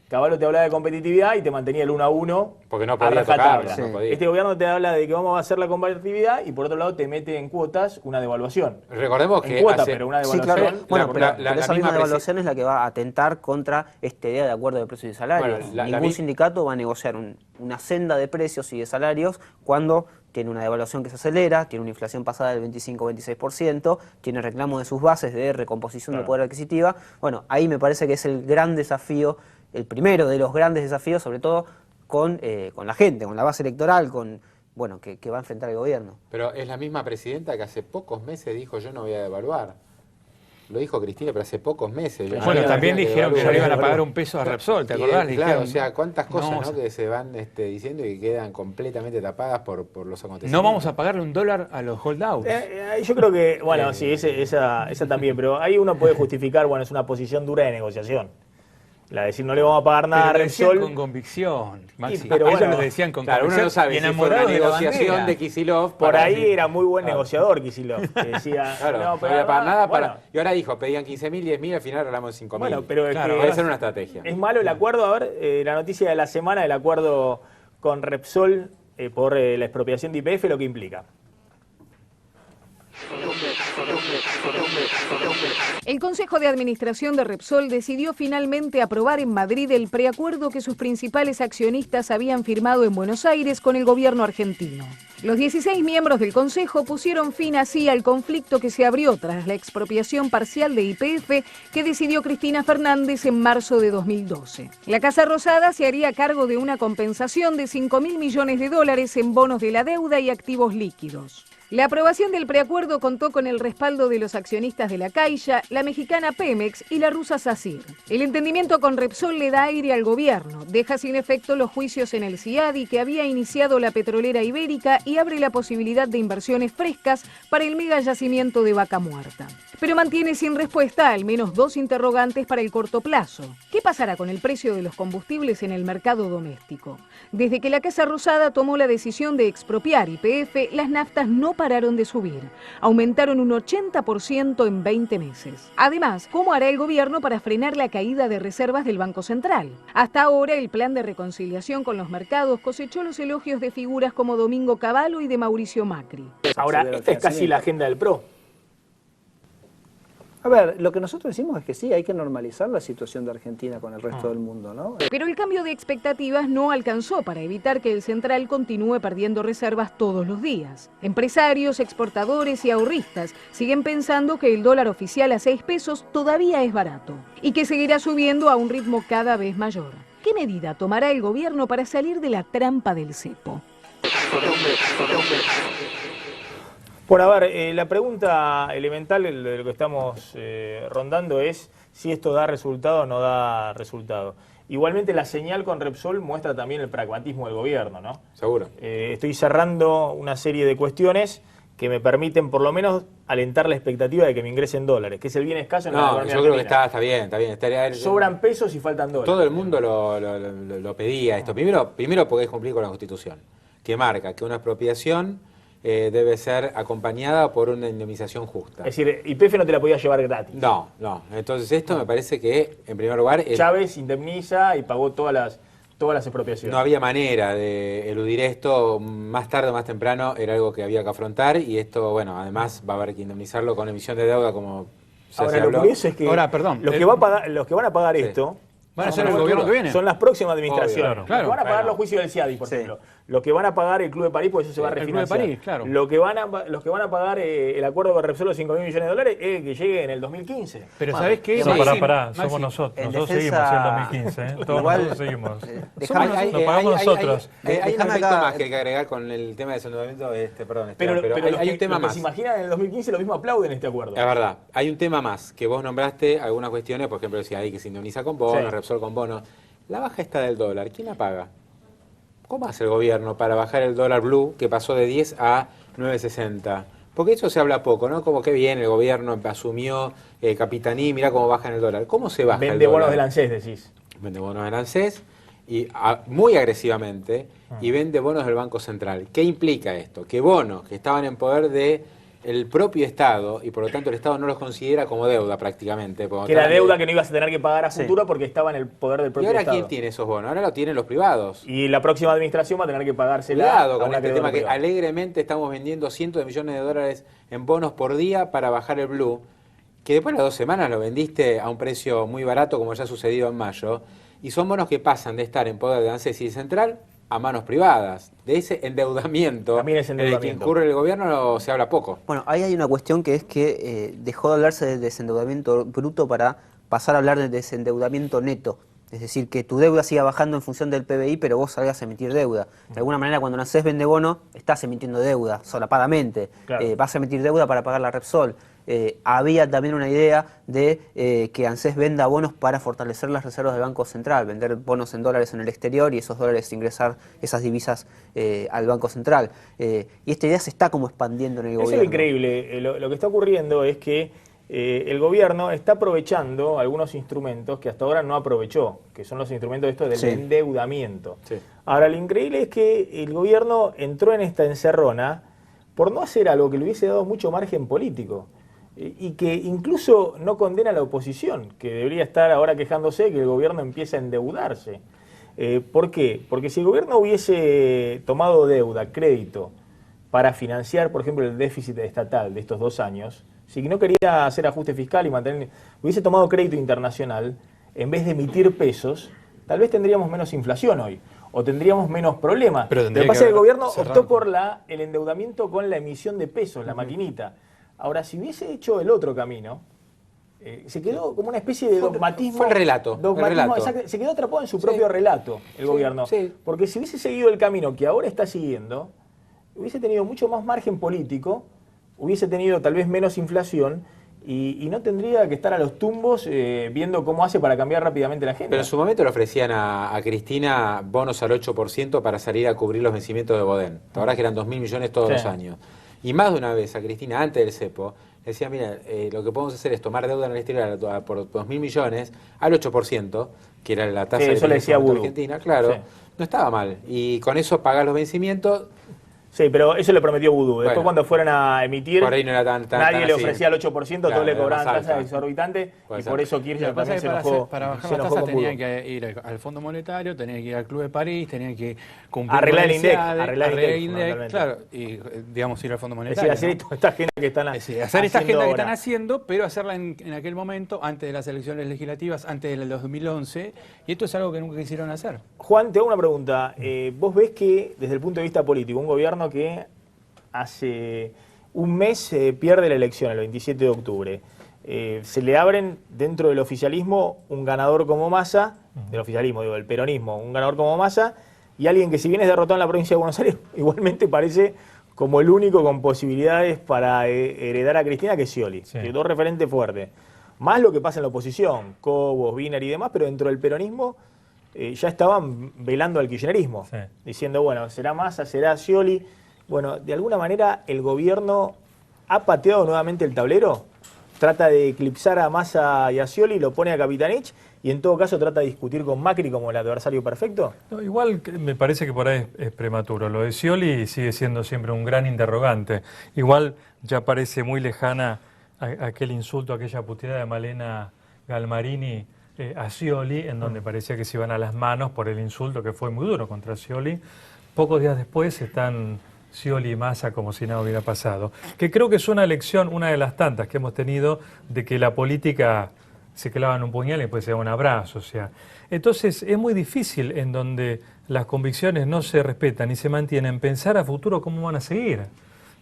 Cavallo te hablaba de competitividad y te mantenía el 1 a 1 porque no podía tocarla. Sí. No podía. Este gobierno te habla de que vamos a hacer la convertibilidad y por otro lado te mete en cuotas una devaluación. Recordemos que cuota, pero una devaluación. Sí, claro. Bueno, pero esa misma devaluación es la que va a atentar contra esta idea de acuerdo de precios y salarios. Bueno, ningún sindicato va a negociar una senda de precios y de salarios cuando tiene una devaluación que se acelera, tiene una inflación pasada del 25-26%, tiene reclamo de sus bases de recomposición de poder adquisitiva. Bueno, ahí me parece que es el gran desafío, el primero de los grandes desafíos, sobre todo con la gente, con la base electoral, que va a enfrentar el gobierno. Pero es la misma presidenta que hace pocos meses dijo yo no voy a devaluar. Lo dijo Cristina, pero hace pocos meses. Bueno, también dijeron que no le iban a pagar un peso a Repsol, ¿te acordás? Claro, dijeron, o sea, cuántas cosas que se van diciendo y que quedan completamente tapadas por los acontecimientos. No vamos a pagarle $1 a los holdouts. Yo creo que, bueno, sí, esa también, pero ahí uno puede justificar, bueno, es una posición dura de negociación. La de decir no le vamos a pagar nada a Repsol. Con convicción, Maxi. Pero ellos lo decían con convicción. Uno no sabe si fue una negociación de Kicillof. Por ahí era muy buen negociador Kicillof. Que decía, no voy a pagar nada para... Y ahora dijo, pedían 15.000, 10.000, al final hablamos de 5.000. Bueno, pero puede ser una estrategia. Es malo el acuerdo. A ver, la noticia de la semana, el acuerdo con Repsol por la expropiación de YPF, lo que implica. El Consejo de Administración de Repsol decidió finalmente aprobar en Madrid el preacuerdo que sus principales accionistas habían firmado en Buenos Aires con el gobierno argentino. Los 16 miembros del Consejo pusieron fin así al conflicto que se abrió tras la expropiación parcial de YPF que decidió Cristina Fernández en marzo de 2012. La Casa Rosada se haría cargo de una compensación de $5.000 millones en bonos de la deuda y activos líquidos. La aprobación del preacuerdo contó con el respaldo de los accionistas de la Caixa, la mexicana Pemex y la rusa Sacir. El entendimiento con Repsol le da aire al gobierno, deja sin efecto los juicios en el CIADI que había iniciado la petrolera ibérica y abre la posibilidad de inversiones frescas para el mega yacimiento de Vaca Muerta. Pero mantiene sin respuesta al menos 2 interrogantes para el corto plazo. ¿Qué pasará con el precio de los combustibles en el mercado doméstico? Desde que la Casa Rosada tomó la decisión de expropiar YPF, las naftas no pararon de subir. Aumentaron un 80% en 20 meses. Además, ¿cómo hará el gobierno para frenar la caída de reservas del Banco Central? Hasta ahora, el plan de reconciliación con los mercados cosechó los elogios de figuras como Domingo Cavallo y de Mauricio Macri. Ahora, esta es casi la agenda del PRO. A ver, lo que nosotros decimos es que sí, hay que normalizar la situación de Argentina con el resto del mundo, ¿no? Pero el cambio de expectativas no alcanzó para evitar que el Central continúe perdiendo reservas todos los días. Empresarios, exportadores y ahorristas siguen pensando que el dólar oficial a 6 pesos todavía es barato y que seguirá subiendo a un ritmo cada vez mayor. ¿Qué medida tomará el gobierno para salir de la trampa del cepo? Por a ver, la pregunta elemental de lo que estamos rondando es si esto da resultado o no da resultado. Igualmente la señal con Repsol muestra también el pragmatismo del gobierno, ¿no? Seguro. Estoy cerrando una serie de cuestiones que me permiten por lo menos alentar la expectativa de que me ingresen dólares, que es el bien escaso en la economía yo creo que está bien. Sobran pesos y faltan dólares. Todo el mundo lo pedía esto. Primero podés cumplir con la Constitución, que marca que una expropiación debe ser acompañada por una indemnización justa. Es decir, YPF no te la podía llevar gratis. No, no. Entonces esto me parece que, en primer lugar... Chávez indemniza y pagó todas las expropiaciones. No había manera de eludir esto, más tarde o más temprano era algo que había que afrontar y esto, bueno, además va a haber que indemnizarlo con emisión de deuda como se Ahora, lo curioso es que ahora, perdón, los que van a pagar esto... ¿Van a ser el gobierno que viene? Son las próximas administraciones. Obvio, claro. Los que van a pagar los juicios del CIADI, por ejemplo. Los que van a pagar el Club de París, porque eso se va a refinanciar. El Club de París, claro. Los que van a pagar el acuerdo con Repsol de 5.000 millones de dólares es que llegue en el 2015. Pero ¿sabés qué? No, Maxi, pará, somos nosotros. Nosotros seguimos en el 2015, ¿eh? Todos nosotros seguimos. Lo pagamos nosotros. Hay un aspecto más que hay que agregar con el tema de desendeudamiento, perdón, Esteban, pero hay un tema más. Se imaginan en el 2015 lo mismo aplauden este acuerdo. Es verdad. Hay un tema más, que vos nombraste algunas cuestiones, por ejemplo, decía ahí que se indemniza con bonos, Repsol con bonos. La baja esta del dólar, ¿quién la paga? ¿Cómo hace el gobierno para bajar el dólar blue que pasó de 10 a 9.60? Porque eso se habla poco, ¿no? Como que bien, el gobierno asumió Capitaní, mira cómo baja el dólar. ¿Cómo se baja el dólar? Vende bonos del ANSES, decís. Vende bonos del ANSES y muy agresivamente y vende bonos del Banco Central. ¿Qué implica esto? Que bonos que estaban en poder de el propio Estado, y por lo tanto el Estado no los considera como deuda prácticamente. Que era deuda que no ibas a tener que pagar a futuro porque estaba en el poder del propio Estado. ¿Y ahora Estado? quién tiene esos bonos? Ahora lo tienen los privados. Y la próxima administración va a tener que pagársela. Cuidado con este tema que alegremente estamos vendiendo cientos de millones de dólares en bonos por día para bajar el blue, que después de las 2 semanas lo vendiste a un precio muy barato como ya ha sucedido en mayo, y son bonos que pasan de estar en poder de ANSES y Central a manos privadas. De ese endeudamiento, también es endeudamiento, en el que incurre el gobierno se habla poco. Bueno, ahí hay una cuestión que es que dejó de hablarse de desendeudamiento bruto para pasar a hablar de desendeudamiento neto. Es decir, que tu deuda siga bajando en función del PBI, pero vos salgas a emitir deuda. De alguna manera, cuando ANSES vende bono, estás emitiendo deuda, solapadamente. Claro. Vas a emitir deuda para pagar la Repsol. Había también una idea de que ANSES venda bonos para fortalecer las reservas del Banco Central, vender bonos en dólares en el exterior y esos dólares ingresar esas divisas al Banco Central. Y esta idea se está como expandiendo en el gobierno. Eso es increíble. Lo que está ocurriendo es que el gobierno está aprovechando algunos instrumentos que hasta ahora no aprovechó, que son los instrumentos estos del endeudamiento. Sí. Ahora, lo increíble es que el gobierno entró en esta encerrona por no hacer algo que le hubiese dado mucho margen político. Y que incluso no condena a la oposición, que debería estar ahora quejándose de que el gobierno empieza a endeudarse. ¿Por qué? Porque si el gobierno hubiese tomado deuda, crédito, para financiar, por ejemplo, el déficit estatal de estos 2 años, si no quería hacer ajuste fiscal y mantener, hubiese tomado crédito internacional, en vez de emitir pesos, tal vez tendríamos menos inflación hoy, o tendríamos menos problemas. Pero lo que pasa es que el gobierno optó por el endeudamiento con la emisión de pesos, la maquinita. Ahora, si hubiese hecho el otro camino, se quedó como una especie de dogmatismo. Fue el relato. Exacto, se quedó atrapado en su propio relato el gobierno. Sí. Porque si hubiese seguido el camino que ahora está siguiendo, hubiese tenido mucho más margen político, hubiese tenido tal vez menos inflación y no tendría que estar a los tumbos viendo cómo hace para cambiar rápidamente la agenda. Pero en su momento le ofrecían a Cristina bonos al 8% para salir a cubrir los vencimientos de Bodén. La verdad que eran 2.000 millones todos los años. Y más de una vez a Cristina, antes del cepo, le decía, mira, lo que podemos hacer es tomar deuda en el exterior por 2.000 millones al 8%, que era la tasa de Argentina, claro, no estaba mal. Y con eso pagas los vencimientos. Sí, pero eso le prometió Vudú. Después cuando fueran a emitir, por ahí no era nadie le ofrecía el 8%, todos le cobraban tasas exorbitantes y por eso Kirchner también se enojó. Para bajar la tasa tenían que ir al Fondo Monetario, tenían que ir al Club de París, tenían que cumplir arreglar el INDEC, arreglar el INDEC, claro, y digamos ir al Fondo Monetario. Es decir, hacer esta agenda que están haciendo. Hacer esta agenda que están haciendo, pero hacerla en aquel momento, antes de las elecciones legislativas, antes del 2011, y esto es algo que nunca quisieron hacer. Juan, te hago una pregunta. ¿Vos ves que, desde el punto de vista político, un gobierno que hace un mes pierde la elección, el 27 de octubre, se le abren dentro del oficialismo un ganador como Massa, del oficialismo, digo, del peronismo, un ganador como Massa, y alguien que si bien es derrotado en la provincia de Buenos Aires, igualmente parece como el único con posibilidades para heredar a Cristina, que es Scioli, que 2 referentes fuertes. Más lo que pasa en la oposición, Cobos, Wiener y demás, pero dentro del peronismo ya estaban velando al kirchnerismo, diciendo, bueno, será Massa, será Scioli. Bueno, de alguna manera el gobierno ha pateado nuevamente el tablero. trata de eclipsar a Massa y a Scioli, lo pone a Capitanich y en todo caso trata de discutir con Macri como el adversario perfecto? No, igual me parece que por ahí es prematuro. Lo de Scioli sigue siendo siempre un gran interrogante. Igual ya parece muy lejana aquel insulto, aquella puteada de Malena Galmarini a Scioli, en donde parecía que se iban a las manos por el insulto que fue muy duro contra Scioli. Pocos días después están Scioli y Massa como si nada hubiera pasado. Que creo que es una lección, una de las tantas que hemos tenido, de que la política se clavan un puñal y después se da un abrazo. O sea. Entonces es muy difícil, en donde las convicciones no se respetan y se mantienen, pensar a futuro cómo van a seguir.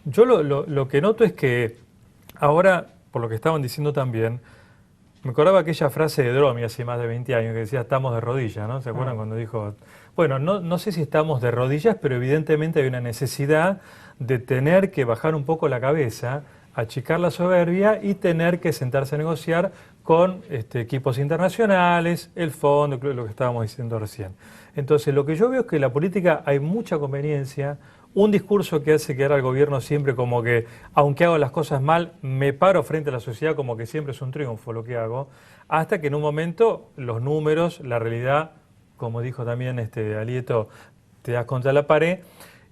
Yo lo que noto es que ahora, por lo que estaban diciendo también, me acordaba aquella frase de Dromi hace más de 20 años que decía estamos de rodillas, ¿no? ¿Se acuerdan cuando dijo? Bueno, no sé si estamos de rodillas, pero evidentemente hay una necesidad de tener que bajar un poco la cabeza, achicar la soberbia y tener que sentarse a negociar con equipos internacionales, el fondo, lo que estábamos diciendo recién. Entonces, lo que yo veo es que en la política hay mucha conveniencia, un discurso que hace quedar al gobierno siempre como que, aunque hago las cosas mal, me paro frente a la sociedad como que siempre es un triunfo lo que hago, hasta que en un momento los números, la realidad, como dijo también Alieto, te das contra la pared,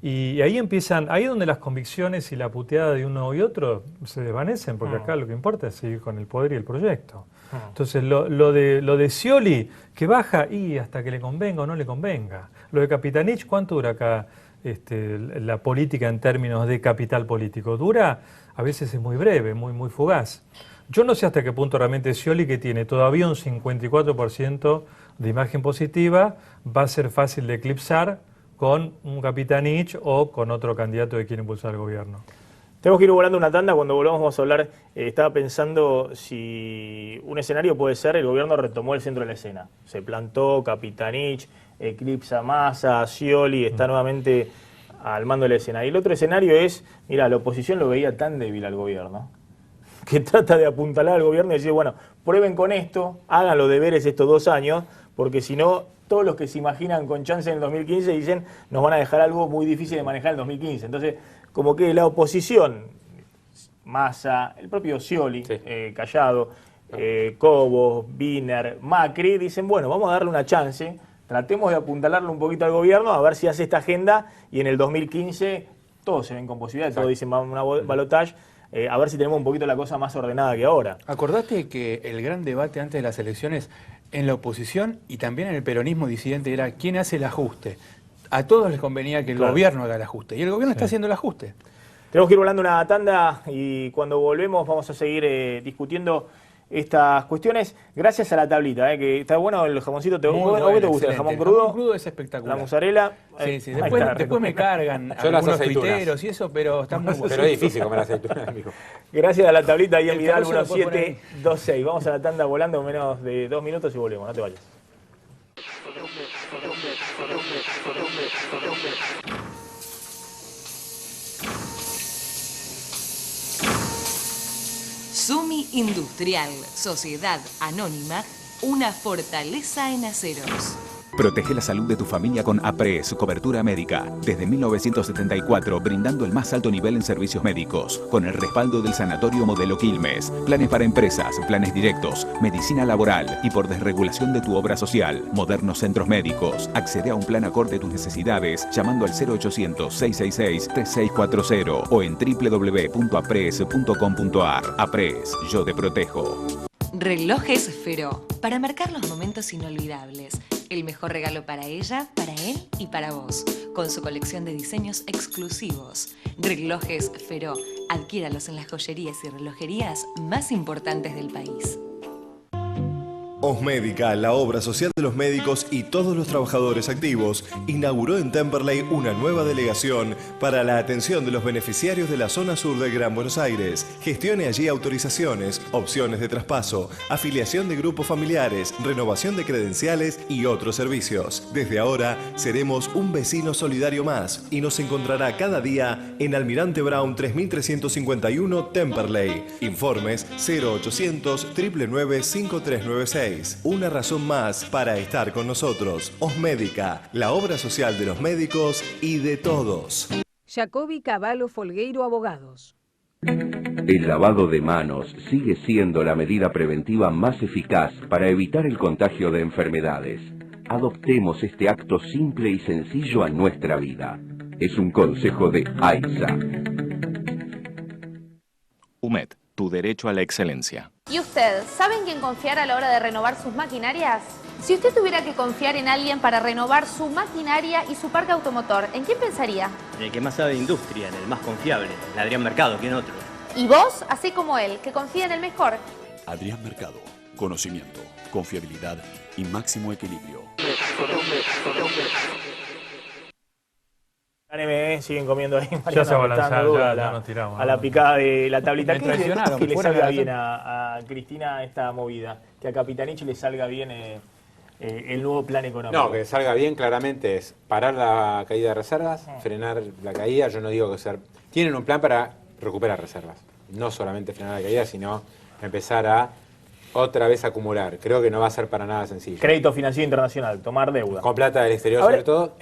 y ahí empiezan, ahí es donde las convicciones y la puteada de uno y otro se desvanecen, porque acá lo que importa es seguir con el poder y el proyecto. Entonces, lo de Scioli, que baja y hasta que le convenga o no le convenga. Lo de Capitanich, ¿cuánto dura acá la política en términos de capital político? Dura, a veces es muy breve, muy fugaz. Yo no sé hasta qué punto realmente Scioli, que tiene todavía un 54% de imagen positiva, va a ser fácil de eclipsar con un Capitanich o con otro candidato que quiere impulsar el gobierno. Tenemos que ir volando una tanda, cuando volvamos vamos a hablar, estaba pensando si un escenario puede ser, el gobierno retomó el centro de la escena, se plantó Capitanich, eclipsa Massa, Scioli, está nuevamente al mando de la escena. Y el otro escenario es, mira, la oposición lo veía tan débil al gobierno, que trata de apuntalar al gobierno y decir, bueno, prueben con esto, hagan los deberes estos 2 años, porque si no, todos los que se imaginan con chance en el 2015 dicen, nos van a dejar algo muy difícil de manejar en el 2015. Entonces, como que la oposición, Massa, el propio Scioli, Callado, Cobos, Wiener, Macri, dicen, bueno, vamos a darle una chance, tratemos de apuntalarle un poquito al gobierno, a ver si hace esta agenda, y en el 2015 todos se ven con posibilidades, todos dicen, vamos a una balotage, a ver si tenemos un poquito la cosa más ordenada que ahora. ¿Acordate que el gran debate antes de las elecciones en la oposición y también en el peronismo disidente era quién hace el ajuste? A todos les convenía que el gobierno haga el ajuste, y el gobierno está haciendo el ajuste. Tenemos que ir volando una tanda y cuando volvemos vamos a seguir discutiendo estas cuestiones. Gracias a la tablita, que está bueno el jamoncito. ¿Te gusta el jamón crudo? El jamón crudo es espectacular. La mozzarella. Sí, sí. Después me cargan algunos tuiteros y eso, pero está muy bueno. Pero es difícil comer aceitunas, amigo. Gracias a la tablita y en Vidal 1726. Vamos a la tanda volando en menos de 2 minutos y volvemos. No te vayas. Sumi Industrial, Sociedad Anónima, una fortaleza en aceros. Protege la salud de tu familia con APRES, cobertura médica. Desde 1974, brindando el más alto nivel en servicios médicos, con el respaldo del Sanatorio Modelo Quilmes. Planes para empresas, planes directos, medicina laboral y por desregulación de tu obra social. Modernos centros médicos. Accede a un plan acorde a tus necesidades llamando al 0800-666-3640 o en www.apres.com.ar. APRES, yo te protejo. Relojes Feró, para marcar los momentos inolvidables. El mejor regalo para ella, para él y para vos, con su colección de diseños exclusivos. Relojes Feró, adquiéralos en las joyerías y relojerías más importantes del país. Osmédica, la obra social de los médicos y todos los trabajadores activos, inauguró en Temperley una nueva delegación para la atención de los beneficiarios de la zona sur del Gran Buenos Aires. Gestione allí autorizaciones, opciones de traspaso, afiliación de grupos familiares, renovación de credenciales y otros servicios. Desde ahora seremos un vecino solidario más y nos encontrará cada día en Almirante Brown 3351 Temperley. Informes 0800 999 5396. Una razón más para estar con nosotros. Osmédica, la obra social de los médicos y de todos. Jacobi Cavallo Folgueiro Abogados. El lavado de manos sigue siendo la medida preventiva más eficaz para evitar el contagio de enfermedades. Adoptemos este acto simple y sencillo a nuestra vida. Es un consejo de AISA. UMED, tu derecho a la excelencia. ¿Y usted, sabe en quién confiar a la hora de renovar sus maquinarias? Si usted tuviera que confiar en alguien para renovar su maquinaria y su parque automotor, ¿en quién pensaría? En el que más sabe de industria, en el más confiable, en Adrián Mercado, ¿quién otro? Y vos, así como él, que confía en el mejor. Adrián Mercado, conocimiento, confiabilidad y máximo equilibrio. Siguen comiendo ahí, Mariano, ya se balancearon, ya nos tiramos. A la picada de la tablita. Me ¿Qué traicionaron, que le fuera salga de la bien a Cristina esta movida? Que a Capitanich le salga bien el nuevo plan económico. No, que salga bien claramente es parar la caída de reservas, frenar la caída. Yo no digo que sea... Tienen un plan para recuperar reservas. No solamente frenar la caída, sino empezar a otra vez acumular. Creo que no va a ser para nada sencillo. Crédito financiero internacional, tomar deuda. Con plata del exterior, Ahora, sobre todo.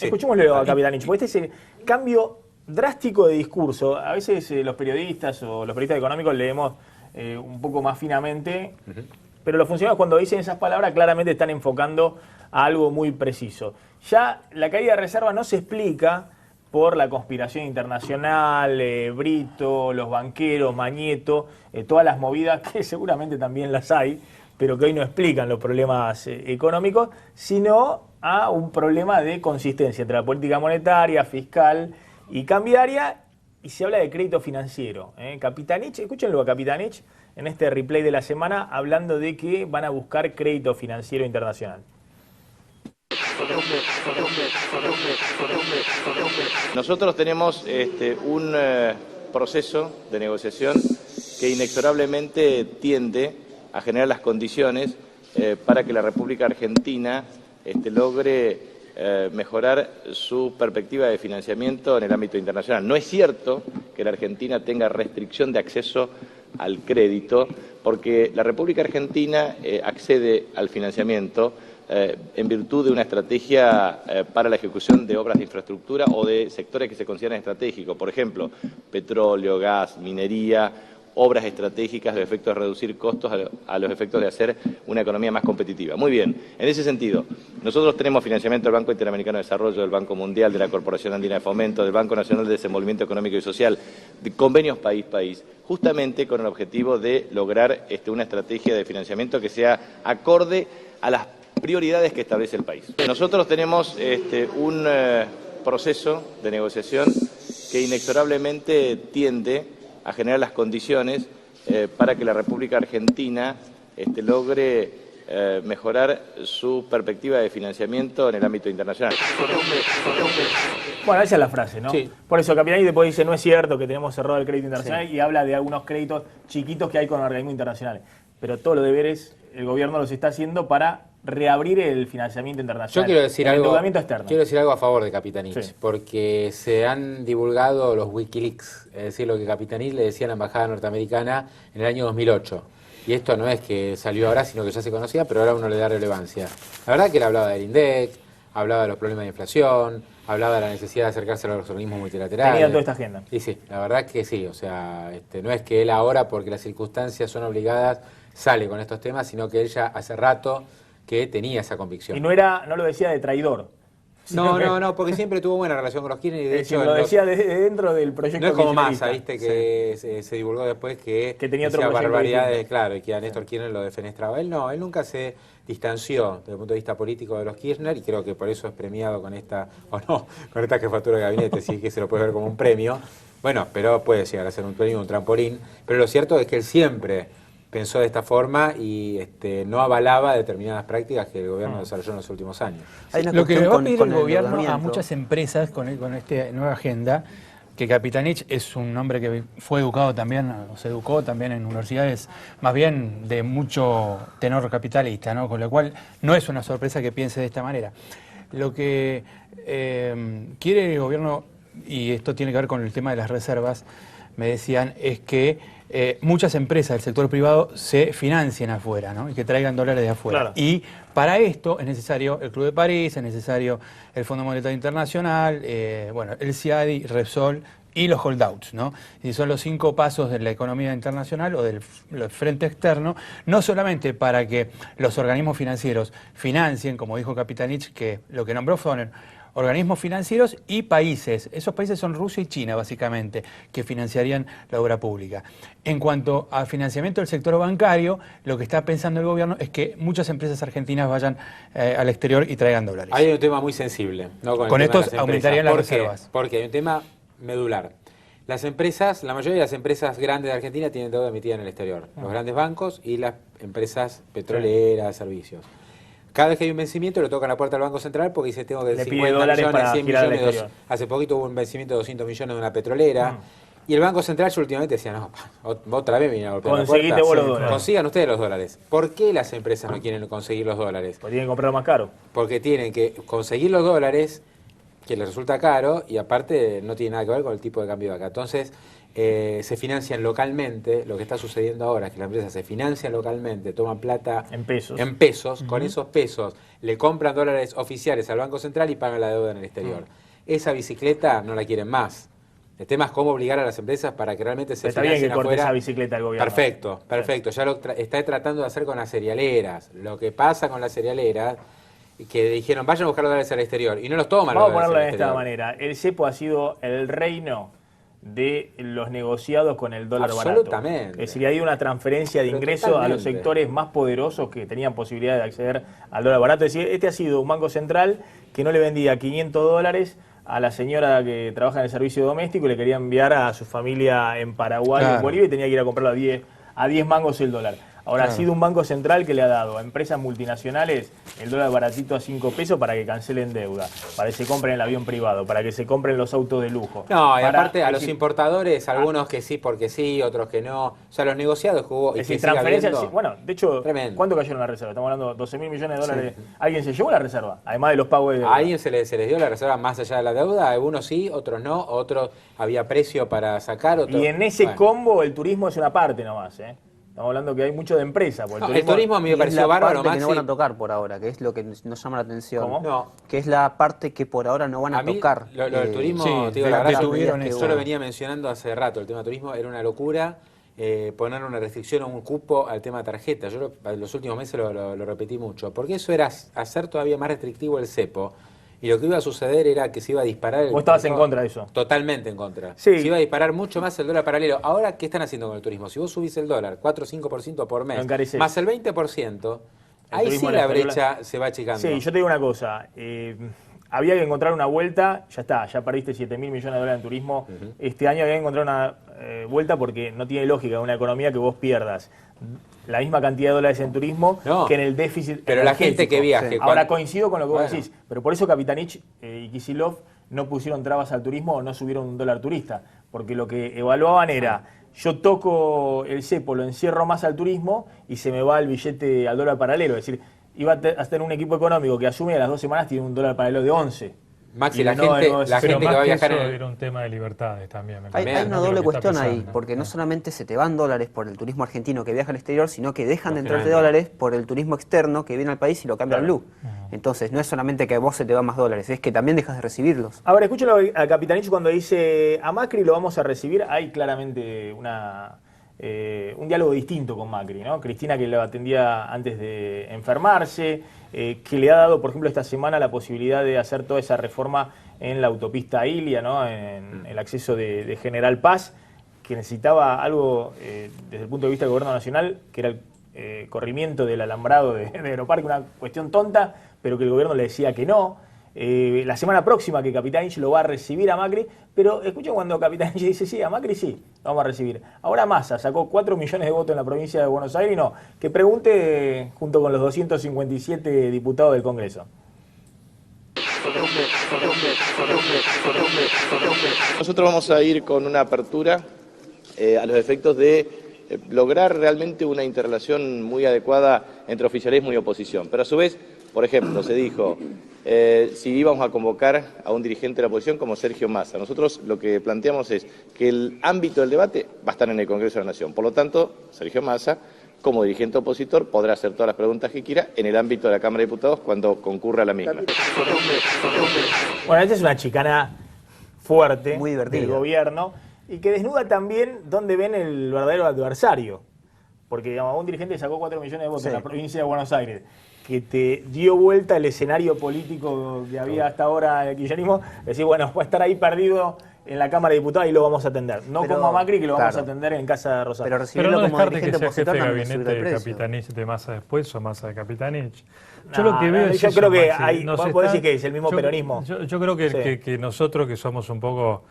Escuchémosle a Capitanich, porque este es el cambio drástico de discurso. A veces los periodistas o los periodistas económicos leemos un poco más finamente, pero los funcionarios cuando dicen esas palabras claramente están enfocando a algo muy preciso. Ya la caída de reserva no se explica por la conspiración internacional, Brito, los banqueros, Mañeto, todas las movidas que seguramente también las hay, pero que hoy no explican los problemas económicos, sino a un problema de consistencia entre la política monetaria, fiscal y cambiaria, y se habla de crédito financiero. Capitanich, escúchenlo a Capitanich en este replay de la semana, hablando de que van a buscar crédito financiero internacional. Nosotros tenemos un proceso de negociación que inexorablemente tiende a generar las condiciones para que la República Argentina logre mejorar su perspectiva de financiamiento en el ámbito internacional. No es cierto que la Argentina tenga restricción de acceso al crédito, porque la República Argentina accede al financiamiento en virtud de una estrategia para la ejecución de obras de infraestructura o de sectores que se consideran estratégicos. Por ejemplo, petróleo, gas, minería, obras estratégicas de efectos de reducir costos a los efectos de hacer una economía más competitiva. Muy bien, en ese sentido, nosotros tenemos financiamiento del Banco Interamericano de Desarrollo, del Banco Mundial, de la Corporación Andina de Fomento, del Banco Nacional de Desenvolvimiento Económico y Social, de convenios país-país, justamente con el objetivo de lograr una estrategia de financiamiento que sea acorde a las prioridades que establece el país. Nosotros tenemos un proceso de negociación que inexorablemente tiende a generar las condiciones para que la República Argentina logre mejorar su perspectiva de financiamiento en el ámbito internacional. Bueno, esa es la frase, ¿no? Sí. Por eso Capitanich después dice, no es cierto que tenemos cerrado el crédito internacional, y habla de algunos créditos chiquitos que hay con organismos internacionales. Pero todos los deberes el gobierno los está haciendo para reabrir el financiamiento internacional. Yo quiero decir el algo, endeudamiento externo. quiero decir algo a favor de Capitanich, Sí. porque se han divulgado los Wikileaks, es decir, lo que Capitanich le decía a la embajada norteamericana en el año 2008. Y esto no es que salió ahora, sino que ya se conocía, pero ahora uno le da relevancia. La verdad que él hablaba del INDEC, hablaba de los problemas de inflación, hablaba de la necesidad de acercarse a los organismos multilaterales. Tenía toda esta agenda. Y sí, la verdad que sí, o sea, no es que él ahora, porque las circunstancias son obligadas, sale con estos temas, sino que él ya hace rato que tenía esa convicción. Y no lo decía de traidor. No, porque siempre tuvo buena relación con los Kirchner y de hecho... lo decía dentro del proyecto. No es como kirchnerista. Massa, ¿viste? Que Sí. se divulgó después que tenía otro decía proyecto barbaridades, distinto. claro, y que a Néstor Kirchner lo defenestraba. Él no, él nunca se distanció desde el punto de vista político de los Kirchner y creo que por eso es premiado con esta, o no, con esta jefatura de gabinete, si es que se lo puede ver como un premio. Bueno, pero puede llegar a ser un premio, un trampolín. Pero lo cierto es que él siempre pensó de esta forma y no avalaba determinadas prácticas que el gobierno desarrolló en los últimos años. Lo que le va a pedir el gobierno a muchas empresas con esta nueva agenda, que Capitanich es un hombre que fue educado también, o se educó también en universidades más bien de mucho tenor capitalista, ¿no? Con lo cual no es una sorpresa que piense de esta manera. Lo que quiere el gobierno, y esto tiene que ver con el tema de las reservas, me decían, es que muchas empresas del sector privado se financien afuera, ¿no? Y que traigan dólares de afuera. Claro. Y para esto es necesario el Club de París, es necesario el Fondo Monetario Internacional, bueno, el CIADI, Repsol y los holdouts, ¿no? Y son los 5 pasos de la economía internacional o del frente externo, no solamente para que los organismos financieros financien, como dijo Kapitanich, que lo que nombró fueron organismos financieros y países. Esos países son Rusia y China, básicamente, que financiarían la obra pública. En cuanto al financiamiento del sector bancario, lo que está pensando el gobierno es que muchas empresas argentinas vayan al exterior y traigan dólares. Hay un tema muy sensible, ¿no? Con estos aumentarían las reservas. Porque hay un tema medular. Las empresas, la mayoría de las empresas grandes de Argentina tienen deuda emitida en el exterior. Los grandes bancos y las empresas petroleras, servicios. Cada vez que hay un vencimiento le tocan la puerta al Banco Central porque dice tengo que 50 millones, 100 millones. Hace poquito hubo un vencimiento de 200 millones de una petrolera. Y el Banco Central yo últimamente decía, no, otra vez me viene a golpear la puerta. Vos los dólares. Consigan ustedes los dólares. ¿Por qué las empresas no quieren conseguir los dólares? Porque tienen que comprarlo más caro. Porque tienen que conseguir los dólares, que les resulta caro, y aparte no tiene nada que ver con el tipo de cambio de acá. Entonces, se financian localmente. Lo que está sucediendo ahora es que las empresas se financian localmente, toman plata en pesos, con esos pesos le compran dólares oficiales al Banco Central y pagan la deuda en el exterior. Esa bicicleta no la quieren más. El tema es cómo obligar a las empresas para que realmente se financien afuera. Está bien que corte esa bicicleta el gobierno. Perfecto, perfecto. Ya lo está tratando de hacer con las cerealeras. Lo que pasa con las cerealeras, que dijeron vayan a buscar los dólares al exterior y no los toman. Vamos a ponerlo de esta manera. El cepo ha sido el reino de los negociados con el dólar barato. Absolutamente. Es decir, ha habido una transferencia de ingresos a los sectores más poderosos que tenían posibilidad de acceder al dólar barato. Es decir, este ha sido un banco central que no le vendía 500 dólares a la señora que trabaja en el servicio doméstico y le quería enviar a su familia en Paraguay, en Bolivia, y tenía que ir a comprarlo a 10 mangos el dólar. Ahora, ha sido un banco central que le ha dado a empresas multinacionales el dólar baratito a 5 pesos para que cancelen deuda, para que se compren el avión privado, para que se compren los autos de lujo. No, y aparte a los importadores, algunos que sí porque sí, otros que no. O sea, los negociados que hubo y que transferencias, sí, bueno, de hecho, tremendo. ¿Cuánto cayeron la reserva? Estamos hablando de 12.000 millones de dólares. Sí. ¿Alguien se llevó la reserva? Además de los pagos de deuda. ¿A alguien se les dio la reserva más allá de la deuda? Algunos sí, otros no, otros había precio para sacar. Otros... Y en ese combo el turismo es una parte nomás, ¿eh? Estamos hablando que hay mucho de empresa. El turismo a mí me pareció bárbaro, Maxi. Que no van a tocar por ahora, que es lo que nos llama la atención. ¿Cómo? No. Que es la parte que por ahora no van a tocar. Lo del turismo, sí, digo, la verdad, yo lo venía mencionando hace rato. El tema del turismo era una locura. Poner una restricción o un cupo al tema tarjeta. Yo en los últimos meses lo repetí mucho. Porque eso era hacer todavía más restrictivo el cepo. Y lo que iba a suceder era que se iba a disparar... ¿Vos estabas en contra de eso? Totalmente en contra. Sí. Se iba a disparar mucho más el dólar paralelo. Ahora, ¿qué están haciendo con el turismo? Si vos subís el dólar 4 o 5% por mes, más el 20%, ahí sí la brecha se va achicando. Sí, yo te digo una cosa. Había que encontrar una vuelta. Ya está, ya perdiste 7.000 millones de dólares en turismo. Este año había que encontrar una vuelta porque no tiene lógica en una economía que vos pierdas la misma cantidad de dólares en turismo que en el déficit. Pero la gente que viaje. Ahora coincido con lo que vos decís, pero por eso Kapitanich y Kicillof no pusieron trabas al turismo o no subieron un dólar turista, porque lo que evaluaban era, yo toco el cepo, lo encierro más al turismo y se me va el billete al dólar paralelo. Es decir, iba a tener un equipo económico que asume a las 2 semanas tiene un dólar paralelo de 11. Maxi, la gente que va a viajar era un tema de libertades también. Hay una doble cuestión ahí, porque no solamente se te van dólares por el turismo argentino que viaja al exterior, sino que dejan de entrarte dólares por el turismo externo que viene al país y lo cambia al blue. Entonces, no es solamente que a vos se te van más dólares, es que también dejas de recibirlos. Ahora, escúchalo a Kapitanich cuando dice a Macri lo vamos a recibir. Hay claramente un diálogo distinto con Macri, ¿no? Cristina, que lo atendía antes de enfermarse, que le ha dado, por ejemplo, esta semana la posibilidad de hacer toda esa reforma en la autopista Ilia, ¿no? En el acceso de General Paz, que necesitaba algo desde el punto de vista del Gobierno Nacional, que era el corrimiento del alambrado de Aeroparque, una cuestión tonta, pero que el gobierno le decía que no. La semana próxima que Kapitanich lo va a recibir a Macri, pero escuchen cuando Kapitanich dice sí, a Macri sí, lo vamos a recibir. Ahora Massa sacó 4 millones de votos en la provincia de Buenos Aires y no, que pregunte junto con los 257 diputados del Congreso. Nosotros vamos a ir con una apertura a los efectos de lograr realmente una interrelación muy adecuada entre oficialismo y oposición, pero a su vez Por ejemplo, se dijo si íbamos a convocar a un dirigente de la oposición como Sergio Massa. Nosotros lo que planteamos es que el ámbito del debate va a estar en el Congreso de la Nación. Por lo tanto, Sergio Massa, como dirigente opositor, podrá hacer todas las preguntas que quiera en el ámbito de la Cámara de Diputados cuando concurra a la misma. Bueno, esta es una chicana fuerte muy del gobierno y que desnuda también dónde ven el verdadero adversario. Porque, digamos, un dirigente sacó 4 millones de votos en la provincia de Buenos Aires, que te dio vuelta el escenario político que había hasta ahora el kirchnerismo, decir, bueno, puede estar ahí perdido en la Cámara de Diputados y lo vamos a atender. No pero, como a Macri, que lo vamos a claro, atender en Casa de Rosario. Pero no descarte que sea jefe de gabinete de Capitanich de Massa después o Massa de Capitanich. Yo lo que veo es yo eso, creo que Maxi, hay, vos podés decir que es el mismo peronismo. Yo creo que, Sí. que nosotros que somos un poco,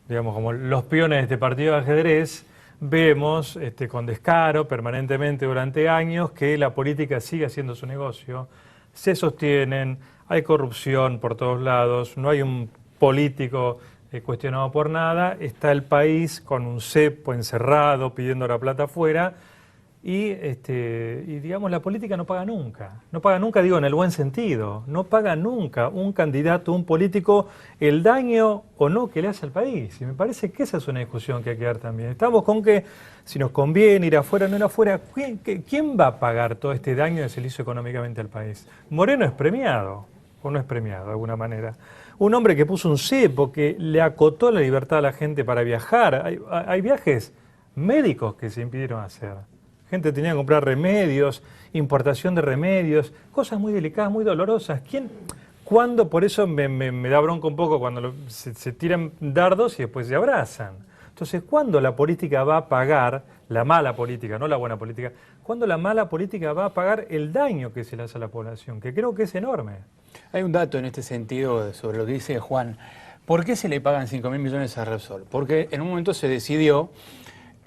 digamos, como los peones de este partido de ajedrez, vemos con descaro permanentemente durante años que la política sigue haciendo su negocio, se sostienen, hay corrupción por todos lados, no hay un político cuestionado por nada, está el país con un cepo encerrado pidiendo la plata afuera y digamos la política no paga nunca, digo en el buen sentido, no paga nunca un candidato, un político el daño o no que le hace al país y me parece que esa es una discusión que hay que dar también. Estamos con que si nos conviene ir afuera o no ir afuera, ¿quién va a pagar todo este daño que se le hizo económicamente al país? Moreno es premiado o no es premiado de alguna manera. Un hombre que puso un cepo, que le acotó la libertad a la gente para viajar. Hay viajes médicos que se impidieron hacer. Gente tenía que comprar remedios, importación de remedios, cosas muy delicadas, muy dolorosas. ¿Cuándo? Por eso me da bronca un poco cuando se tiran dardos y después se abrazan. Entonces, ¿cuándo la política va a pagar, la mala política, no la buena política, cuándo la mala política va a pagar el daño que se le hace a la población? Que creo que es enorme. Hay un dato en este sentido sobre lo que dice Juan. ¿Por qué se le pagan 5.000 millones a Repsol? Porque en un momento se decidió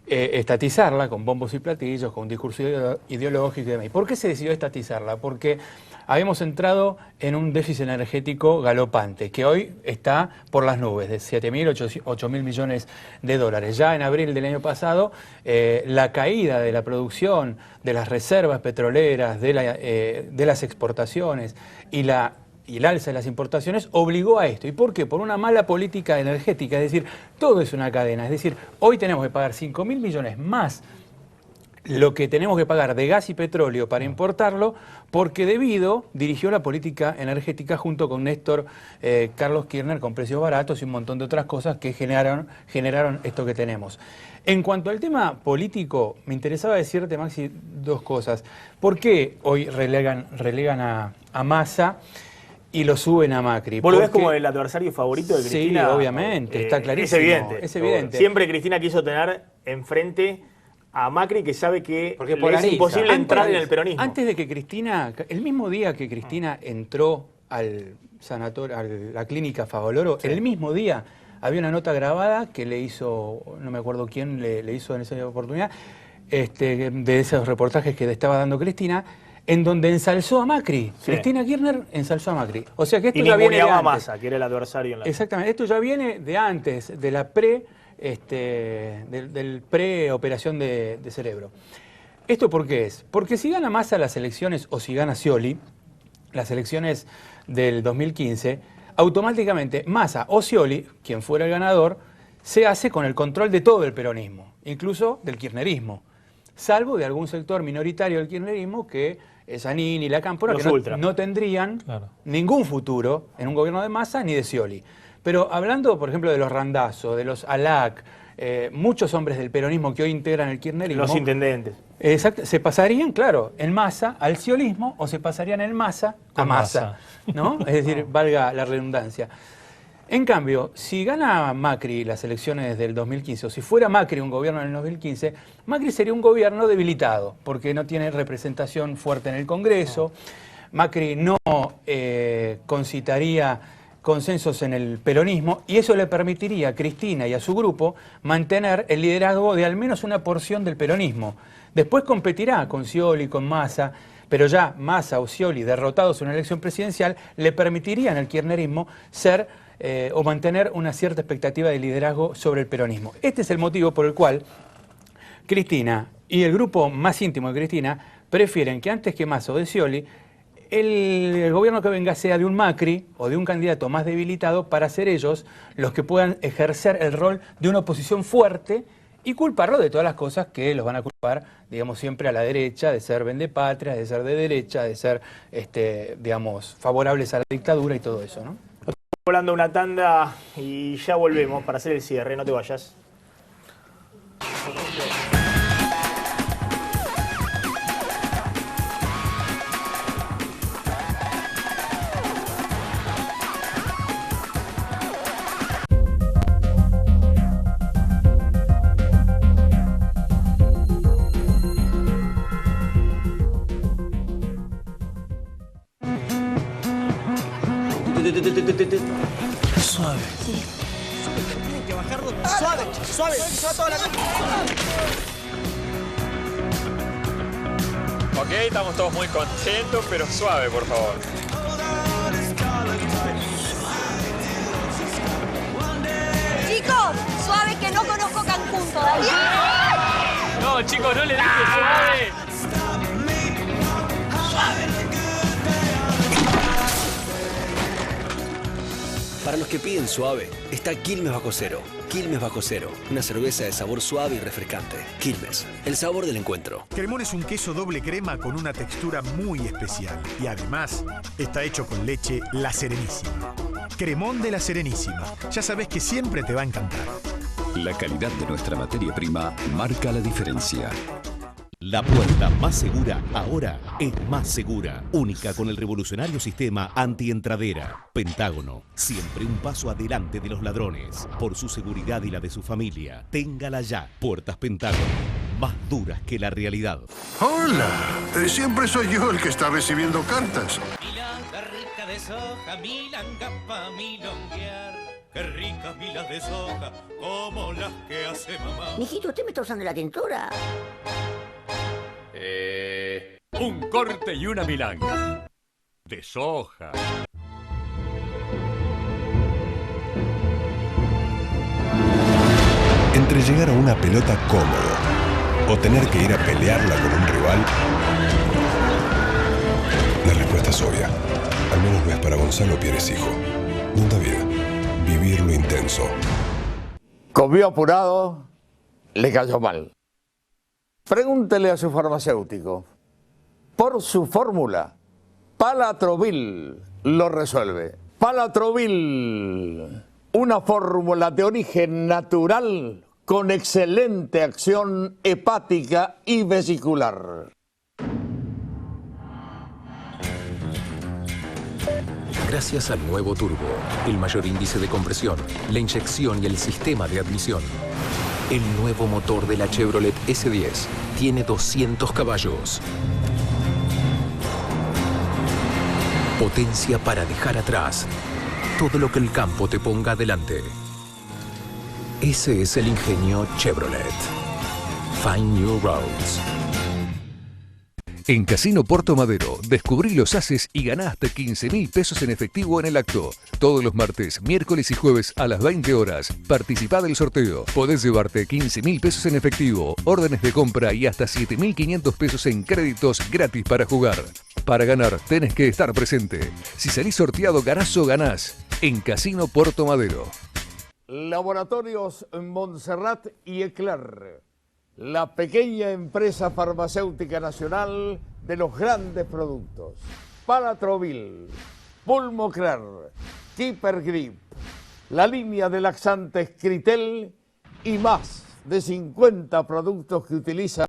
estatizarla con bombos y platillos, con un discurso ideológico y demás. ¿Y por qué se decidió estatizarla? Porque habíamos entrado en un déficit energético galopante, que hoy está por las nubes, de 7.000, 8.000 millones de dólares. Ya en abril del año pasado, la caída de la producción, de las reservas petroleras, de las exportaciones y el alza de las importaciones obligó a esto. ¿Y por qué? Por una mala política energética, es decir, todo es una cadena. Es decir, hoy tenemos que pagar 5.000 millones más lo que tenemos que pagar de gas y petróleo para importarlo, porque dirigió la política energética junto con Néstor Carlos Kirchner con precios baratos y un montón de otras cosas que generaron esto que tenemos. En cuanto al tema político, me interesaba decirte, Maxi, dos cosas. ¿Por qué hoy relegan a Massa y lo suben a Macri? ¿Vos lo ves como el adversario favorito de Cristina? Sí, obviamente, está clarísimo. Es evidente. Siempre Cristina quiso tener enfrente a Macri, que sabe que es imposible entrar en el peronismo. Antes de que Cristina, el mismo día que Cristina entró al sanatorio, a la clínica Favaloro, sí, el mismo día había una nota grabada que le hizo, no me acuerdo quién le hizo en esa oportunidad, de esos reportajes que le estaba dando Cristina, en donde ensalzó a Macri. Sí. Cristina Kirchner ensalzó a Macri. O sea que esto ya viene de antes. A Massa, que era el adversario en la... Exactamente, esto ya viene de antes, de la del pre-operación de cerebro. ¿Esto por qué es? Porque si gana Massa las elecciones o si gana Scioli, las elecciones del 2015, automáticamente Massa o Scioli, quien fuera el ganador, se hace con el control de todo el peronismo, incluso del kirchnerismo, salvo de algún sector minoritario del kirchnerismo que es Zanini y la Cámpora, que no tendrían ningún futuro en un gobierno de Massa ni de Scioli. Pero hablando, por ejemplo, de los Randazzo, de los Alac, muchos hombres del peronismo que hoy integran el kirchnerismo... Los intendentes. Exacto, se pasarían, claro, en Massa al sciolismo o se pasarían en Massa a Massa, ¿no? Es decir, valga la redundancia. En cambio, si gana Macri las elecciones del 2015, o si fuera Macri un gobierno en el 2015, Macri sería un gobierno debilitado, porque no tiene representación fuerte en el Congreso, Macri no concitaría consensos en el peronismo, y eso le permitiría a Cristina y a su grupo mantener el liderazgo de al menos una porción del peronismo. Después competirá con Scioli, con Massa, pero ya Massa o Scioli, derrotados en una elección presidencial, le permitirían al kirchnerismo ser o mantener una cierta expectativa de liderazgo sobre el peronismo. Este es el motivo por el cual Cristina y el grupo más íntimo de Cristina prefieren que antes que Massa o de Scioli el gobierno que venga sea de un Macri o de un candidato más debilitado para ser ellos los que puedan ejercer el rol de una oposición fuerte y culparlo de todas las cosas que los van a culpar, digamos, siempre a la derecha, de ser vendepatrias, de ser de derecha, de ser, digamos, favorables a la dictadura y todo eso, ¿no? Estamos volando una tanda y ya volvemos para hacer el cierre, no te vayas. Suave. Sí. Tienen que bajarlo suave, suave. Se va toda la cosa. Ok, estamos todos muy contentos, pero suave, por favor. Chicos, suave que no conozco Cancún todavía. No, chicos, no le dije suave. Suave. Para los que piden suave, está Quilmes Bajo Cero. Quilmes Bajo Cero, una cerveza de sabor suave y refrescante. Quilmes, el sabor del encuentro. Cremón es un queso doble crema con una textura muy especial. Y además, está hecho con leche La Serenísima. Cremón de La Serenísima. Ya sabes que siempre te va a encantar. La calidad de nuestra materia prima marca la diferencia. La puerta más segura ahora es Más Segura, única con el revolucionario sistema antientradera. Pentágono, siempre un paso adelante de los ladrones. Por su seguridad y la de su familia, téngala ya. Puertas Pentágono, más duras que la realidad. Hola, siempre soy yo el que está recibiendo cartas. Milanga rica de soja, milanga pa' milonguear. Qué ricas milas de soja, como las que hace mamá. Mijito, ¿usted me está usando la tintura? Un corte y una milanga. De soja. Entre llegar a una pelota cómodo o tener que ir a pelearla con un rival, la respuesta es obvia. Al menos no es para Gonzalo Pérez hijo. Nunca vida. Vivir lo intenso. Comió apurado, le cayó mal. Pregúntele a su farmacéutico. Por su fórmula, Palatrovil lo resuelve. Palatrovil, una fórmula de origen natural con excelente acción hepática y vesicular. Gracias al nuevo turbo, el mayor índice de compresión, la inyección y el sistema de admisión. El nuevo motor de la Chevrolet S10 tiene 200 caballos. Potencia para dejar atrás todo lo que el campo te ponga adelante. Ese es el ingenio Chevrolet. Find new roads. En Casino Puerto Madero, descubrí los haces y ganá hasta 15.000 pesos en efectivo en el acto. Todos los martes, miércoles y jueves a las 20 horas. Participá del sorteo. Podés llevarte 15.000 pesos en efectivo, órdenes de compra y hasta 7.500 pesos en créditos gratis para jugar. Para ganar, tenés que estar presente. Si salís sorteado, ganás o ganás. En Casino Puerto Madero. Laboratorios Montserrat y Eclair. La pequeña empresa farmacéutica nacional de los grandes productos. Palatrovil, Pulmoclar, Keeper Grip, la línea de laxantes Critel y más de 50 productos que utilizan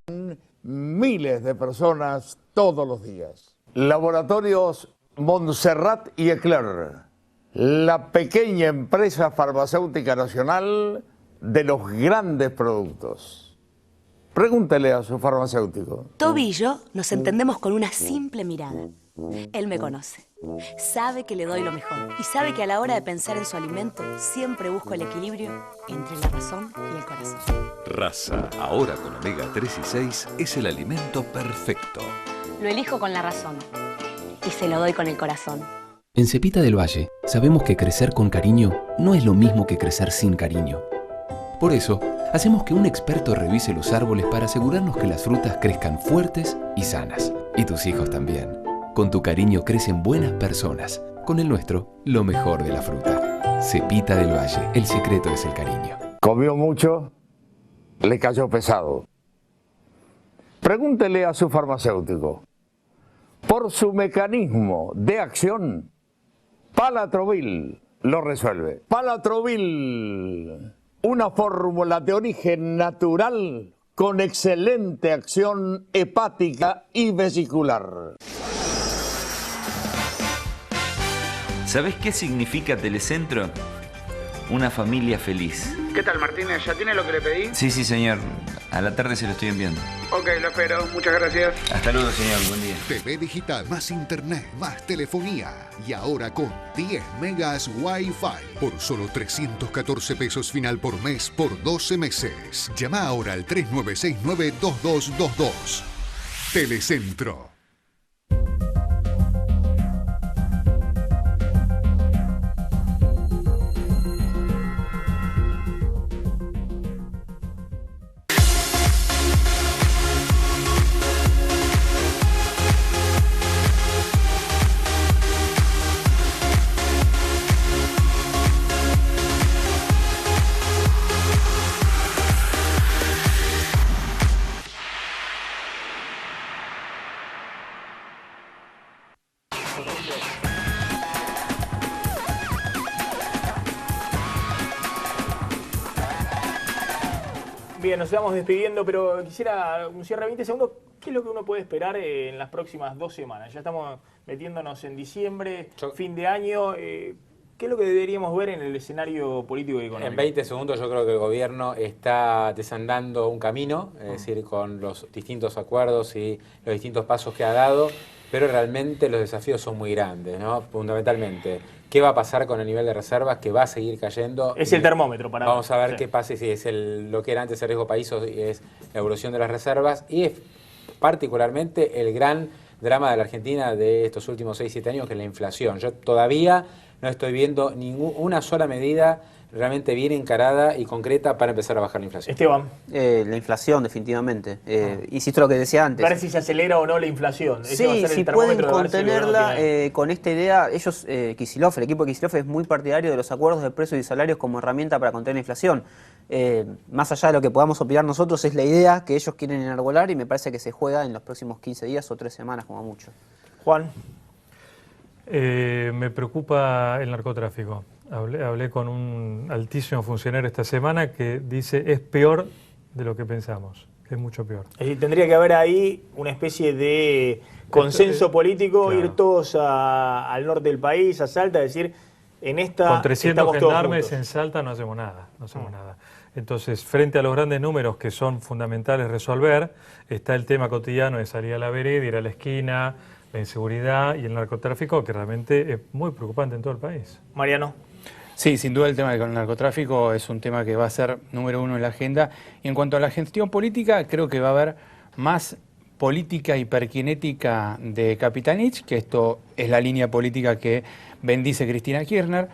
miles de personas todos los días. Laboratorios Montserrat y Eclair, la pequeña empresa farmacéutica nacional de los grandes productos. Pregúntele a su farmacéutico. Toby y yo nos entendemos con una simple mirada. Él me conoce, sabe que le doy lo mejor y sabe que a la hora de pensar en su alimento siempre busco el equilibrio entre la razón y el corazón. Raza, ahora con omega 3 y 6, es el alimento perfecto. Lo elijo con la razón y se lo doy con el corazón. En Cepita del Valle sabemos que crecer con cariño no es lo mismo que crecer sin cariño. Por eso, hacemos que un experto revise los árboles para asegurarnos que las frutas crezcan fuertes y sanas. Y tus hijos también. Con tu cariño crecen buenas personas. Con el nuestro, lo mejor de la fruta. Cepita del Valle, el secreto es el cariño. Comió mucho, le cayó pesado. Pregúntele a su farmacéutico. Por su mecanismo de acción, Palatrovil lo resuelve. Palatrovil, una fórmula de origen natural con excelente acción hepática y vesicular. ¿Sabés qué significa Telecentro? Una familia feliz. ¿Qué tal, Martínez? ¿Ya tiene lo que le pedí? Sí, señor. A la tarde se lo estoy enviando. Ok, lo espero. Muchas gracias. Hasta luego, señor. Buen día. TV digital, más internet, más telefonía. Y ahora con 10 megas Wi-Fi. Por solo 314 pesos final por mes por 12 meses. Llama ahora al 3969-2222. Telecentro. Bien, nos vamos despidiendo, pero quisiera un cierre de 20 segundos. ¿Qué es lo que uno puede esperar en las próximas 2 semanas? Ya estamos metiéndonos en diciembre, fin de año. ¿Qué es lo que deberíamos ver en el escenario político y económico? En 20 segundos yo creo que el gobierno está desandando un camino, es decir, con los distintos acuerdos y los distintos pasos que ha dado, pero realmente los desafíos son muy grandes, ¿no? Fundamentalmente, ¿qué va a pasar con el nivel de reservas que va a seguir cayendo? Es el termómetro para Vamos a ver sí. qué pasa si es lo que era antes el riesgo país o es la evolución de las reservas, y es particularmente el gran drama de la Argentina de estos últimos 6-7 años, que es la inflación. Yo todavía no estoy viendo una sola medida realmente bien encarada y concreta para empezar a bajar la inflación. Esteban. La inflación, definitivamente. Insisto en lo que decía antes. Ver si se acelera o no la inflación. Sí, si pueden contenerla con esta idea. Ellos, Kicillof, el equipo de Kicillof es muy partidario de los acuerdos de precios y salarios como herramienta para contener la inflación. Más allá de lo que podamos opinar nosotros, es la idea que ellos quieren enarbolar y me parece que se juega en los próximos 15 días o 3 semanas como mucho. Juan. Me preocupa el narcotráfico. Hablé con un altísimo funcionario esta semana que dice es peor de lo que pensamos, es mucho peor. Es decir, tendría que haber ahí una especie de consenso político, claro. Ir todos al norte del país, a Salta, decir, en esta con 300 gendarmes juntos. En Salta no hacemos nada, nada. Entonces, frente a los grandes números que son fundamentales resolver, está el tema cotidiano de salir a la vereda, ir a la esquina, la inseguridad y el narcotráfico, que realmente es muy preocupante en todo el país. Mariano. Sí, sin duda el tema del narcotráfico es un tema que va a ser número 1 en la agenda. Y en cuanto a la gestión política, creo que va a haber más política hiperkinética de Capitanich, que esto es la línea política que bendice Cristina Kirchner.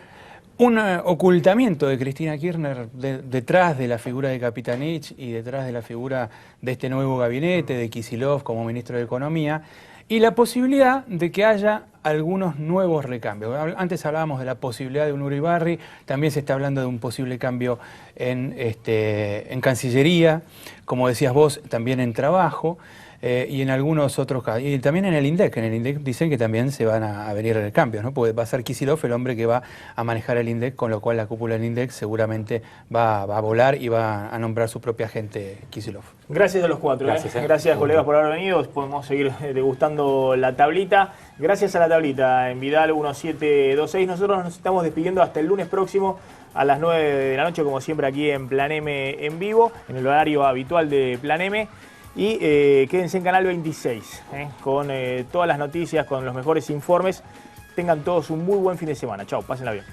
Un ocultamiento de Cristina Kirchner detrás de la figura de Capitanich y detrás de la figura de este nuevo gabinete, de Kicillof como ministro de Economía, y la posibilidad de que haya algunos nuevos recambios. Antes hablábamos de la posibilidad de un Uribarri, también se está hablando de un posible cambio en Cancillería, como decías vos, también en Trabajo, y en algunos otros casos. Y también en el INDEC. En el INDEC dicen que también se van a venir cambios, ¿no? Porque va a ser Kicillof el hombre que va a manejar el INDEC, con lo cual la cúpula del INDEC seguramente va a volar y va a nombrar su propia gente Kicillof. Gracias a los 4. Gracias, colegas, por haber venido. Podemos seguir degustando la tablita. Gracias a la tablita en Vidal 1726. Nosotros nos estamos despidiendo hasta el lunes próximo a las 9 de la noche, como siempre, aquí en Plan M en vivo, en el horario habitual de Plan M. Y quédense en Canal 26, con todas las noticias, con los mejores informes. Tengan todos un muy buen fin de semana. Chau, pásenla bien.